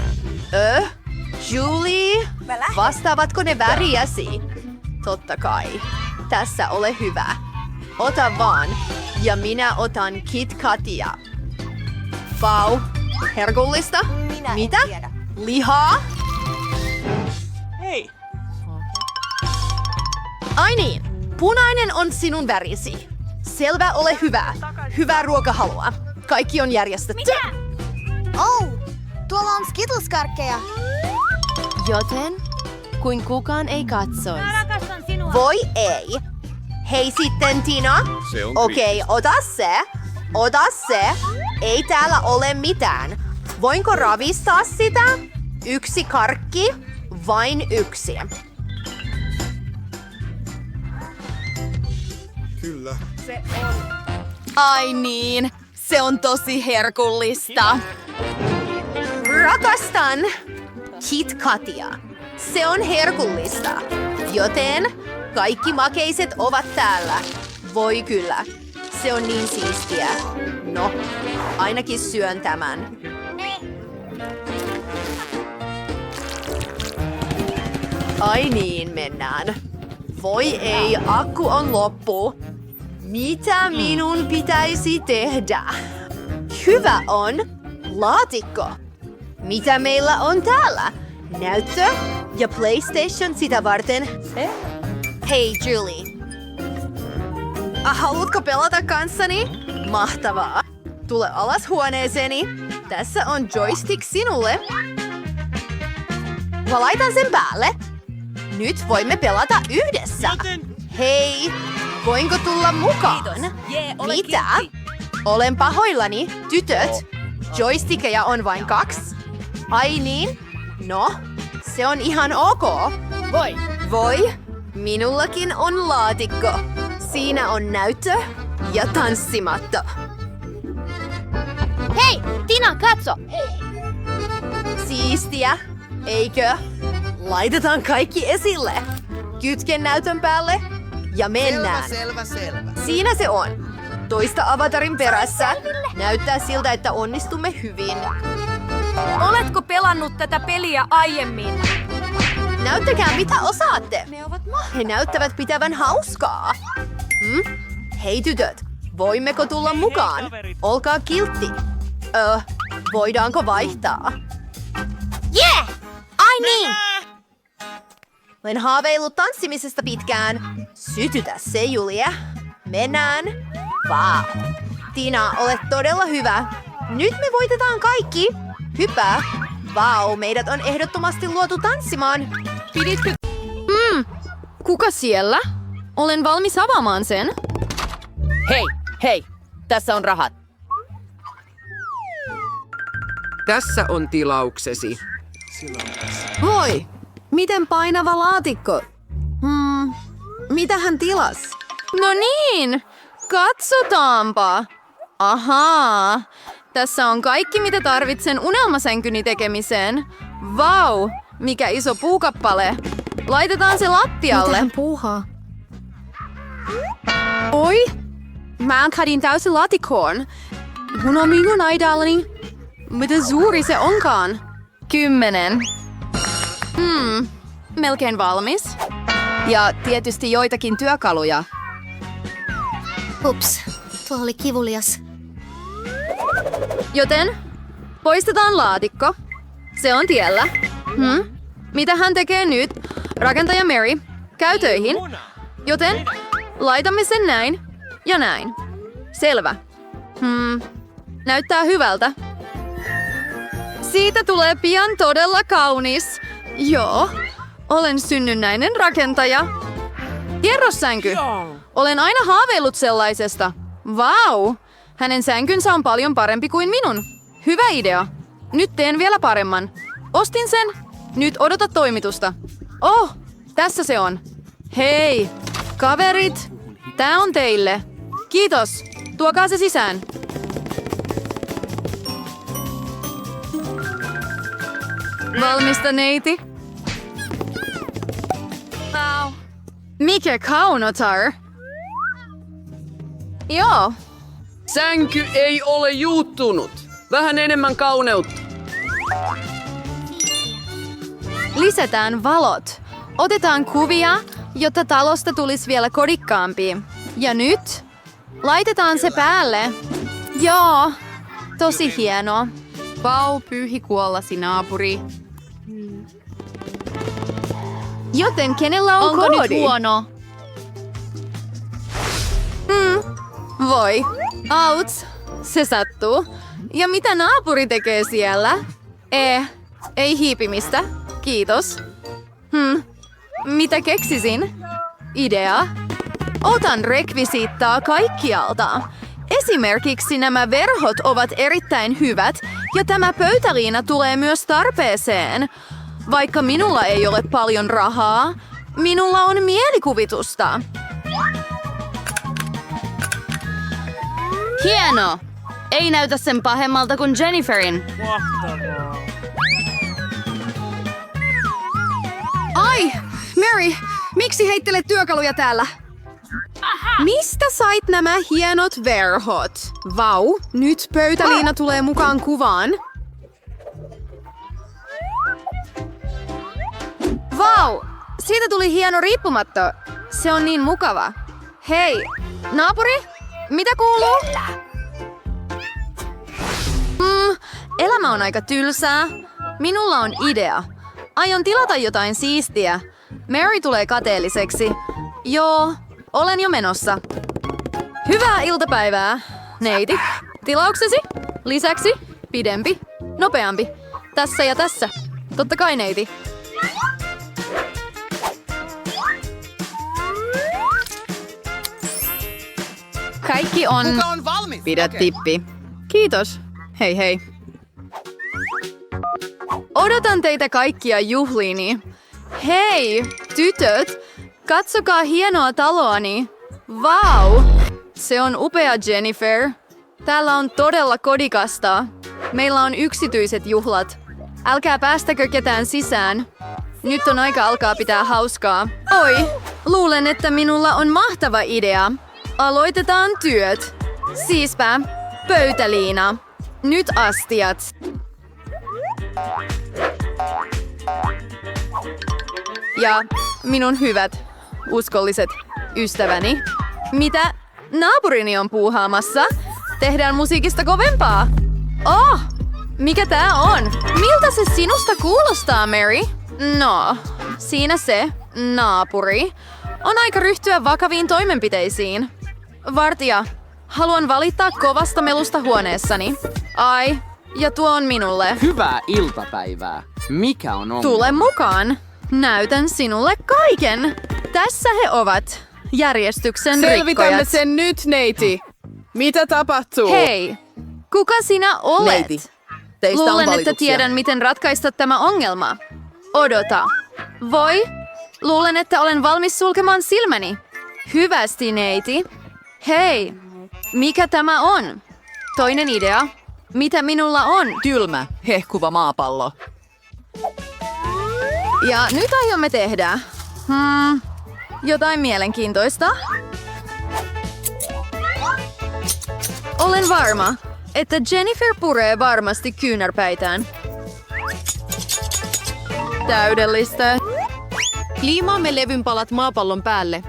Julie, vastaavatko ne väriäsi? Totta kai. Tässä ole hyvä. Ota vaan. Ja minä otan KitKatia. Vau, herkullista. Mitä? Lihaa? Hei! Ai niin, punainen on sinun värisi. Selvä, ole hyvä. Hyvää ruokahalua. Kaikki on järjestetty. Oh, tuolla on Skittles-karkkeja. Joten, kuin kukaan ei katsoisi. Mä rakastan sinua. Voi ei. Hei sitten, Tina. Okei, ota se. Ota se. Ei täällä ole mitään. Voinko ravistaa sitä? Yksi karkki. Vain yksi. Kyllä. Ai niin, se on tosi herkullista. Rakastan KitKatia. Se on herkullista. Joten kaikki makeiset ovat täällä. Voi kyllä. Se on niin siistiä. No, ainakin syön tämän. Ai niin, mennään. Voi ei, akku on loppu. Mitä minun pitäisi tehdä? Hyvä on. Laatikko. Mitä meillä on täällä? Näyttö ja PlayStation sitä varten. Hei Julie. Haluatko pelata kanssani? Mahtavaa. Tule alas huoneeseeni. Tässä on joystick sinulle. Mä laitan sen päälle. Nyt voimme pelata yhdessä. Hei, voinko tulla mukaan? Mitä? Olen pahoillani, tytöt. Joystickeja on vain 2. Ai niin? No, se on ihan ok. Voi, minullakin on laatikko. Siinä on näyttö ja tanssimatto. Hei, Tina, katso. Siistiä, eikö? Laitetaan kaikki esille. Kytken näytön päälle ja mennään. Selvä. Siinä se on. Toista avatarin perässä. Näyttää siltä, että onnistumme hyvin. Oletko pelannut tätä peliä aiemmin? Näyttäkää mitä osaatte. He näyttävät pitävän hauskaa. Hei tytöt, voimmeko tulla mukaan? Olkaa kiltti. Voidaanko vaihtaa? Yeah! Ai niin! Olen haaveillut tanssimisesta pitkään. Sytytä se, Julia. Mennään. Vau. Tina, olet todella hyvä. Nyt me voitetaan kaikki. Hyppää. Vau, meidät on ehdottomasti luotu tanssimaan. Piditkö? Kuka siellä? Olen valmis avaamaan sen. Hei, tässä on rahat. Tässä on tilauksesi. Voi, miten painava laatikko. Mitä hän tilas? No niin, katsotaanpa. Ahaa, tässä on kaikki mitä tarvitsen unelmasänkyni tekemiseen. Vau, mikä iso puukappale. Laitetaan se lattialle. Mitä hän puuhaa? Oi, mä kadin täysin laatikkoon. Mun on minun aidallani. Mitä suuri se onkaan? 10. Melkein valmis. Ja tietysti joitakin työkaluja. Ups, tuo oli kivulias. Joten poistetaan laatikko. Se on tiellä. Mitä hän tekee nyt? Rakentaja Mary, käy töihin. Joten laitamme sen näin ja näin. Selvä. Näyttää hyvältä. Siitä tulee pian todella kaunis. Joo, olen synnynnäinen rakentaja. Kierrossänky. Olen aina haaveillut sellaisesta. Vau, hänen sänkynsä on paljon parempi kuin minun. Hyvä idea. Nyt teen vielä paremman. Ostin sen. Nyt odota toimitusta. Oh, tässä se on. Hei, kaverit. Tää on teille. Kiitos. Tuokaa se sisään. Valmista, neiti. Wow. Mikä kaunotar. Joo. Sänky ei ole juuttunut. Vähän enemmän kauneutta. Lisätään valot. Otetaan kuvia, jotta talosta tulisi vielä kodikkaampi. Ja nyt laitetaan se päälle. Joo, tosi hieno. Vau, pyyhi kuollasi naapuri. Joten kenellä on Onko koodi? nyt huono? Voi. Auts. Se sattuu. Ja mitä naapuri tekee siellä? Ei hiipimistä. Kiitos. Mitä keksisin? Idea. Otan rekvisiittaa kaikkialta. Esimerkiksi nämä verhot ovat erittäin hyvät ja tämä pöytäliina tulee myös tarpeeseen. Vaikka minulla ei ole paljon rahaa, minulla on mielikuvitusta. Hieno! Ei näytä sen pahemmalta kuin Jenniferin. Ai, Mary, miksi heittelet työkaluja täällä? Mistä sait nämä hienot verhot? Vau, nyt pöytäliina tulee mukaan kuvaan. Vau, siitä tuli hieno riippumatto. Se on niin mukava. Hei, naapuri, mitä kuuluu? Elämä on aika tylsää. Minulla on idea. Aion tilata jotain siistiä. Mary tulee kateelliseksi. Joo, olen jo menossa. Hyvää iltapäivää, neiti. Tilauksesi? Lisäksi pidempi, nopeampi. Tässä ja tässä. Totta kai, neiti. Kaikki on... Kuka on valmis? Pidä tippi. Kiitos. Hei hei. Odotan teitä kaikkia juhliini. Hei, tytöt! Katsokaa hienoa taloani. Vau! Se on upea, Jennifer. Täällä on todella kodikasta. Meillä on yksityiset juhlat. Älkää päästäkö ketään sisään. Nyt on aika alkaa pitää hauskaa. Oi, luulen, että minulla on mahtava idea. Aloitetaan työt. Siispä, pöytäliina. Nyt astiat. Ja minun hyvät, uskolliset ystäväni. Mitä naapurini on puuhaamassa? Tehdään musiikista kovempaa. Oh, mikä tää on? Miltä se sinusta kuulostaa, Mary? No, siinä se, naapuri. On aika ryhtyä vakaviin toimenpiteisiin. Vartija, haluan valittaa kovasta melusta huoneessani. Ai, ja tuo on minulle. Hyvää iltapäivää. Mikä on ongelma? Tule mukaan. Näytän sinulle kaiken. Tässä he ovat. Järjestyksen Selvitämme rikkojat. sen nyt, neiti. Mitä tapahtuu? Hei, kuka sinä olet? Neiti, teistä on Luulen, että valituksia. tiedän, miten ratkaista tämä ongelma. Odota. Voi? Luulen, että olen valmis sulkemaan silmäni. Hyvästi, neiti. Hei, mikä tämä on? Toinen idea. Mitä minulla on? Kylmä, hehkuva maapallo. Ja nyt aiomme tehdä. Jotain mielenkiintoista. Olen varma, että Jennifer puree varmasti kyynärpäitään. Täydellistä. Liimaamme levyn palat maapallon päälle.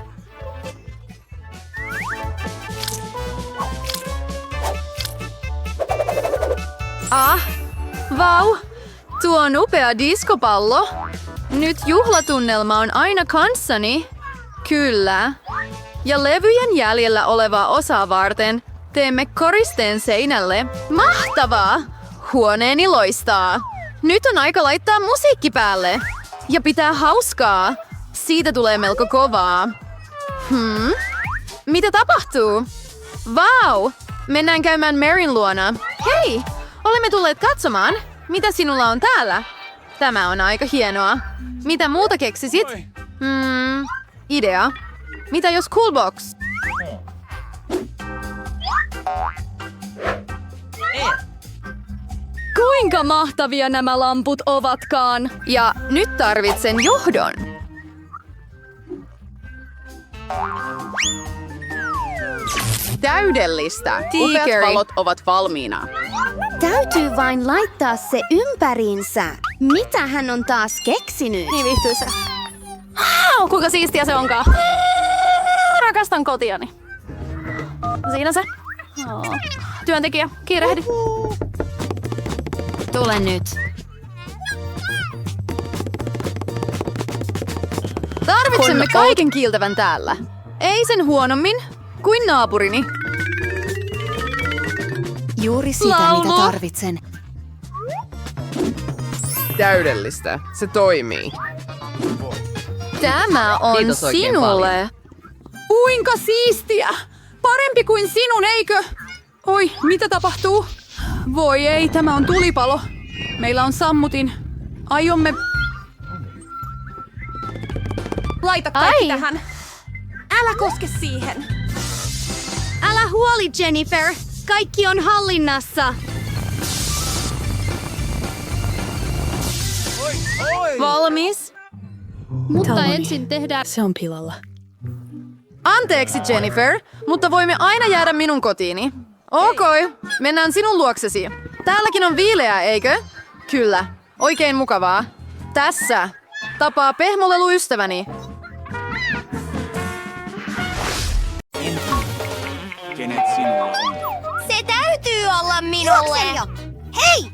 Vau! Tuo on upea diskopallo. Nyt juhlatunnelma on aina kanssani. Kyllä. Ja levyjen jäljellä olevaa osaa varten teemme koristeen seinälle. Mahtavaa! Huoneeni loistaa. Nyt on aika laittaa musiikki päälle. Ja pitää hauskaa. Siitä tulee melko kovaa. Mitä tapahtuu? Vau! Mennään käymään Maryn luona. Hei! Olemme tulleet katsomaan. Mitä sinulla on täällä? Tämä on aika hienoa. Mitä muuta keksisit? Idea. Mitä jos Coolbox? Kuinka mahtavia nämä lamput ovatkaan? Ja nyt tarvitsen johdon. Täydellistä. Tiikeri. Upeat valot ovat valmiina. Täytyy vain laittaa se ympäriinsä. Mitä hän on taas keksinyt? Niin viihtyisä. Kuinka siistiä se onkaan. Rakastan kotiani. Siinä se. Työntekijä, kiirehdi. Tule nyt. Tarvitsemme kaiken kiiltävän täällä. Ei sen huonommin kuin naapurini. Juuri sitä, Laulu. mitä tarvitsen. Täydellistä. Se toimii. Tämä on Kiitos oikein sinulle. Kuinka siistiä! Parempi kuin sinun, eikö? Oi, mitä tapahtuu? Voi ei, tämä on tulipalo. Meillä on sammutin. Aiomme... Laita kaikki tähän. Älä koske siihen. Älä huoli, Jennifer. Kaikki on hallinnassa. Valmis? Mutta ensin tehdään... Se on pilalla. Anteeksi, Jennifer, mutta voimme aina jäädä minun kotiini. Ok, mennään sinun luoksesi. Täälläkin on viileää, eikö? Kyllä, oikein mukavaa. Tässä. Tapaa pehmoleluystäväni. Kenet sinulla on? Se täytyy olla minulle. Hei!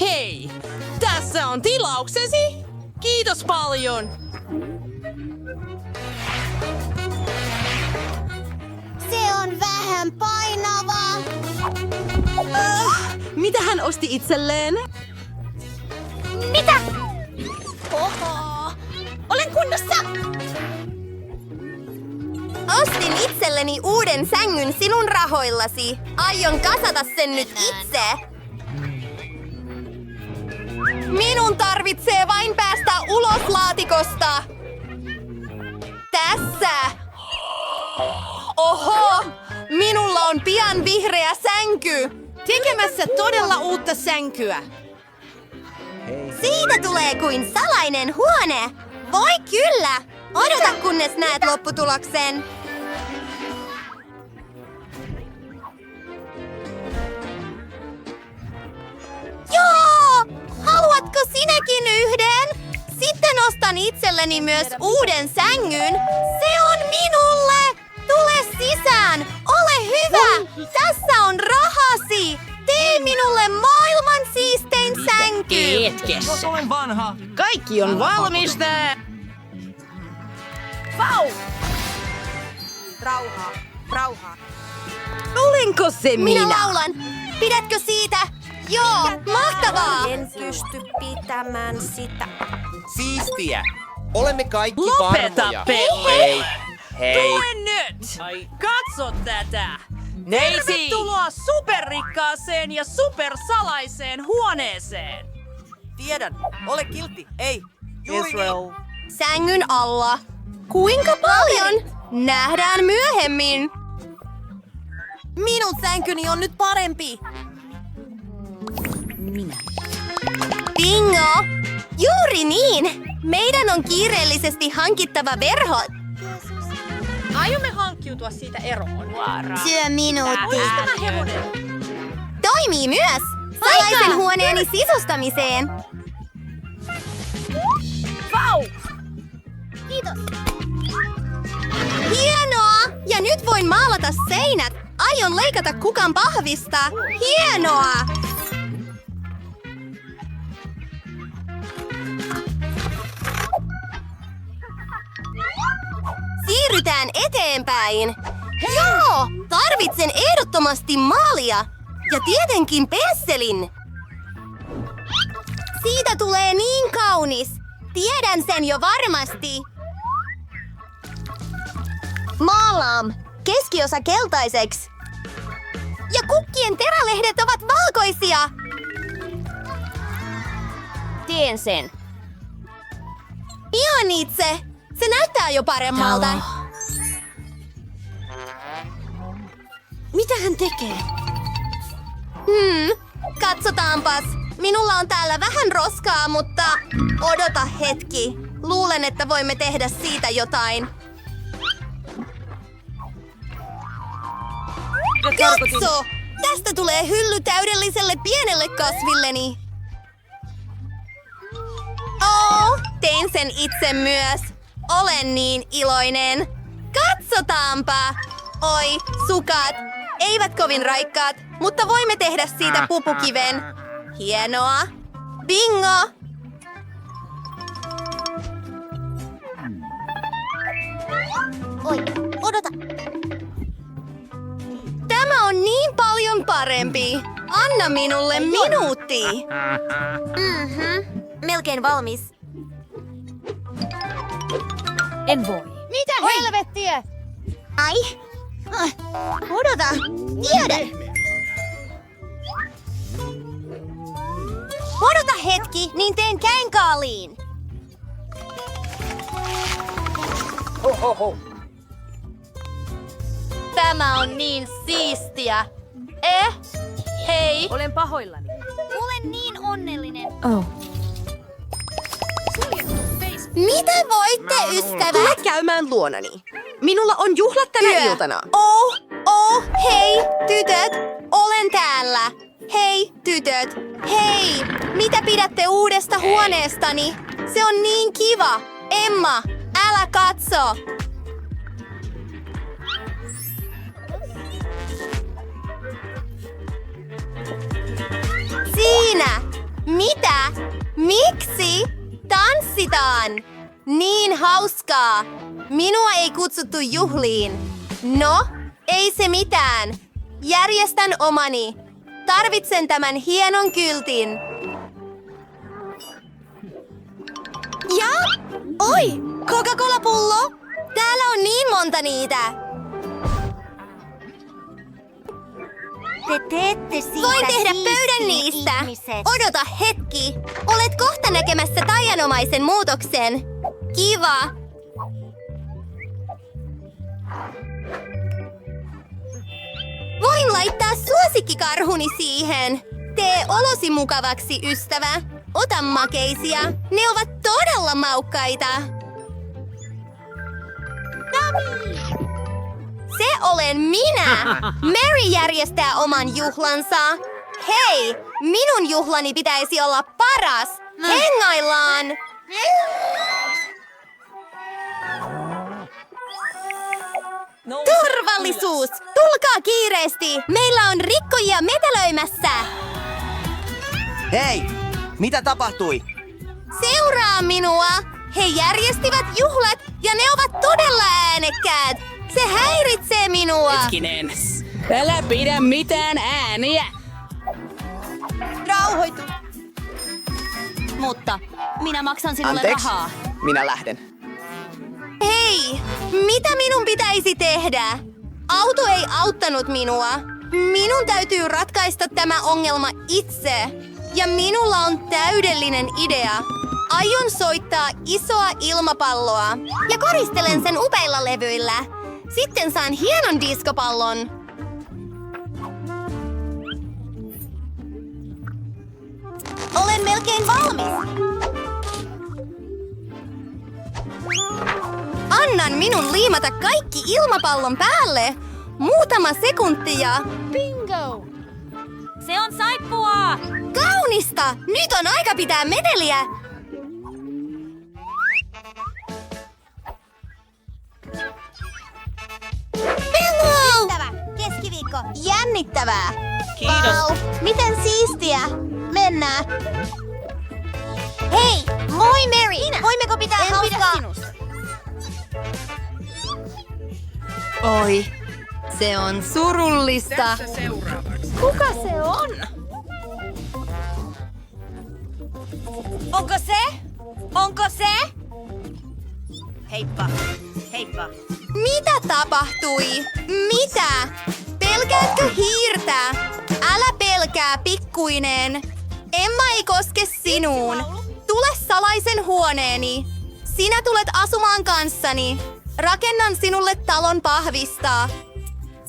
Hei, tässä on tilauksesi. Kiitos paljon. Se on vähän painava. Mitä hän osti itselleen? Mitä? Oho! Olen kunnossa! Ostin itselleni uuden sängyn sinun rahoillasi. Aion kasata sen nyt itse. Minun tarvitsee vain päästä ulos laatikosta. Tässä. Oho! Minulla on pian vihreä sänky. Tekemässä todella uutta sänkyä. Siitä tulee kuin salainen huone. Voi kyllä. Odota kunnes näet lopputuloksen. Joo! Haluatko sinäkin yhden? Sitten ostan itselleni myös uuden sängyn. Se on minulle! Tule sisään! Ole hyvä! Tässä on rahasi! Tee minulle maailman siistein sänky! Olen vanha. Kaikki on valmista. Vau! Rauhaa. Olinko se Minä laulan. Pidätkö siitä? Joo, mahtavaa! En pysty pitämään sitä. Siistiä. Olemme kaikki Lopeta, varmoja. Pelle! Hei. Tule nyt! Katso tätä! Tervetuloa superrikkaaseen ja supersalaiseen huoneeseen! Tiedän. Ole kiltti. Ei. Israel. Sängyn alla. Kuinka paljon? Nähdään myöhemmin. Minun sänkyni on nyt parempi. Bingo! Juuri niin! Meidän on kiireellisesti hankittava verhot. Aiomme hankkiutua siitä eroon. Työminuutti. Tämä hevonen. Toimii myös! Salaisen huoneeni sisustamiseen. Vau! Kiitos. Hienoa! Ja nyt voin maalata seinät. Aion leikata kukan pahvista. Hienoa! Siirrytään eteenpäin. Joo! Tarvitsen ehdottomasti maalia. Ja tietenkin pensselin. Siitä tulee niin kaunis. Tiedän sen jo varmasti. Maalaan. Keskiosa keltaiseksi. Ja kukkien terälehdet ovat valkoisia. Teen sen. Ihan itse. Se näyttää jo paremmalta. Mitä hän tekee? Katsotaanpas. Minulla on täällä vähän roskaa, mutta odota hetki. Luulen, että voimme tehdä siitä jotain. Katso! Tästä tulee hylly täydelliselle pienelle kasvilleni. Tein sen itse myös. Olen niin iloinen. Katsotaanpa! Oi, sukat. Eivät kovin raikkaat, mutta voimme tehdä siitä pupukiven. Hienoa. Bingo! Oi, odota. Tämä on niin paljon parempi. Anna minulle minuutti. Melkein valmis. En voi. Mitä helvettiä? Ai. Odota. Tiedä. Odota hetki, niin teen känkaaliin. Tämä on niin siistiä. Hei. Olen pahoillani. Olen niin onnellinen. Mitä voitte, ystävät? Tule käymään luonani. Minulla on juhlat tänä iltana. Hei, tytöt. Olen täällä. Hei, tytöt. Hei, mitä pidätte uudesta huoneestani? Se on niin kiva. Emma, älä katso. Siinä! Mitä? Miksi? Tanssitaan! Niin hauskaa! Minua ei kutsuttu juhliin. No, ei se mitään. Järjestän omani. Tarvitsen tämän hienon kyltin. Ja? Oi! Coca-Cola-pullo! Täällä on niin monta niitä. Te teette siitä Voin tehdä siistiä, pöydän niistä. ihmiset. Odota hetki. Olet kohta näkemässä taianomaisen muutoksen. Kiva. Voin laittaa suosikkikarhuni siihen. Tee olosi mukavaksi, ystävä. Ota makeisia. Ne ovat todella maukkaita. Se olen minä! Mary järjestää oman juhlansa. Hei! Minun juhlani pitäisi olla paras! Hengaillaan! Turvallisuus! Tulkaa kiireesti! Meillä on rikkojia metelöimässä! Hei! Mitä tapahtui? Seuraa minua! He järjestivät juhlat ja ne ovat todella äänekkäät! Se häiritsee minua! Hetkinen. Älä pidä mitään ääniä. Rauhoitu! Mutta minä maksan sinulle Anteeksi, rahaa. minä lähden. Hei! Mitä minun pitäisi tehdä? Auto ei auttanut minua. Minun täytyy ratkaista tämä ongelma itse. Ja minulla on täydellinen idea. Aion soittaa isoa ilmapalloa. Ja koristelen sen upeilla levyillä. Sitten saan hienon diskopallon. Olen melkein valmis. Annan minun liimata kaikki ilmapallon päälle. Muutama sekunti ja... Bingo! Se on saippua! Kaunista! Nyt on aika pitää meteliä. Bingo! Keskiviikko. Jännittävää. Kiitos. Wow, miten siistiä. Mennään. Hei, moi Mary. Voimmeko pitää hauskaa? Oi, se on surullista. Kuka se on? Onko se? Onko se? Heippa. Heippa. Mitä tapahtui? Mitä? Pelkäätkö hiirtä? Älä pelkää, pikkuinen. Emma ei koske sinuun. Tule salaisen huoneeni. Sinä tulet asumaan kanssani. Rakennan sinulle talon pahvista.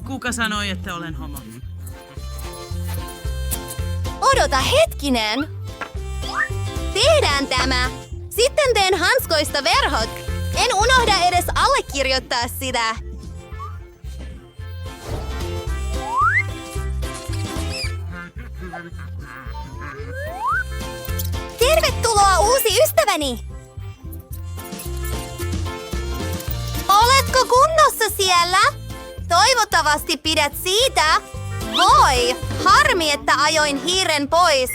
Kuka sanoi, että olen homo? Odota hetkinen. Tehdään tämä. Sitten teen hanskoista verhot. En unohda edes allekirjoittaa sitä. ystäväni! Oletko kunnossa siellä? Toivottavasti pidät siitä. Voi, harmi, että ajoin hiiren pois.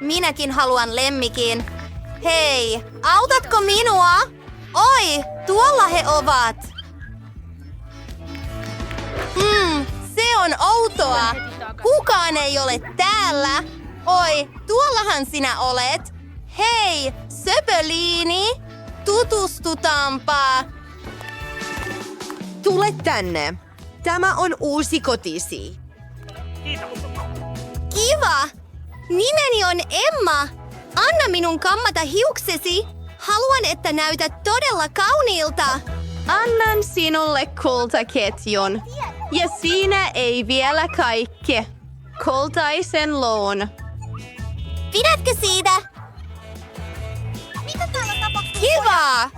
Minäkin haluan lemmikin. Hei, autatko minua? Oi, tuolla he ovat. Se on outoa. Kukaan ei ole täällä. Oi, tuollahan sinä olet. Hei, söpöliini. Tutustutaanpa. Tule tänne. Tämä on uusi kotisi. Kiva. Nimeni on Emma. Anna minun kammata hiuksesi. Haluan, että näytät todella kauniilta. Annan sinulle kultaketjun. Ja siinä ei vielä kaikki. Kultaisen loon. Pidätkö siitä? Mitä täällä tapahtuu? Kiva!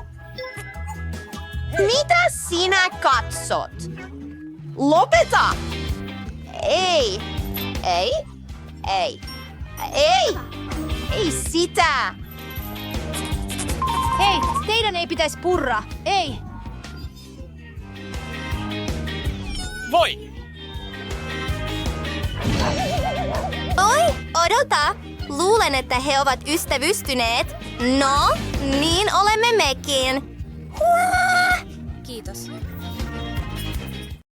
Mitä sinä katsot? Lopeta! Ei! Ei! Ei! Ei! Ei sitä! Hei, teidän ei pitäisi purra. Ei. Voi! Oi, odota. Luulen, että he ovat ystävystyneet. No, niin olemme mekin. Hurraa! Kiitos.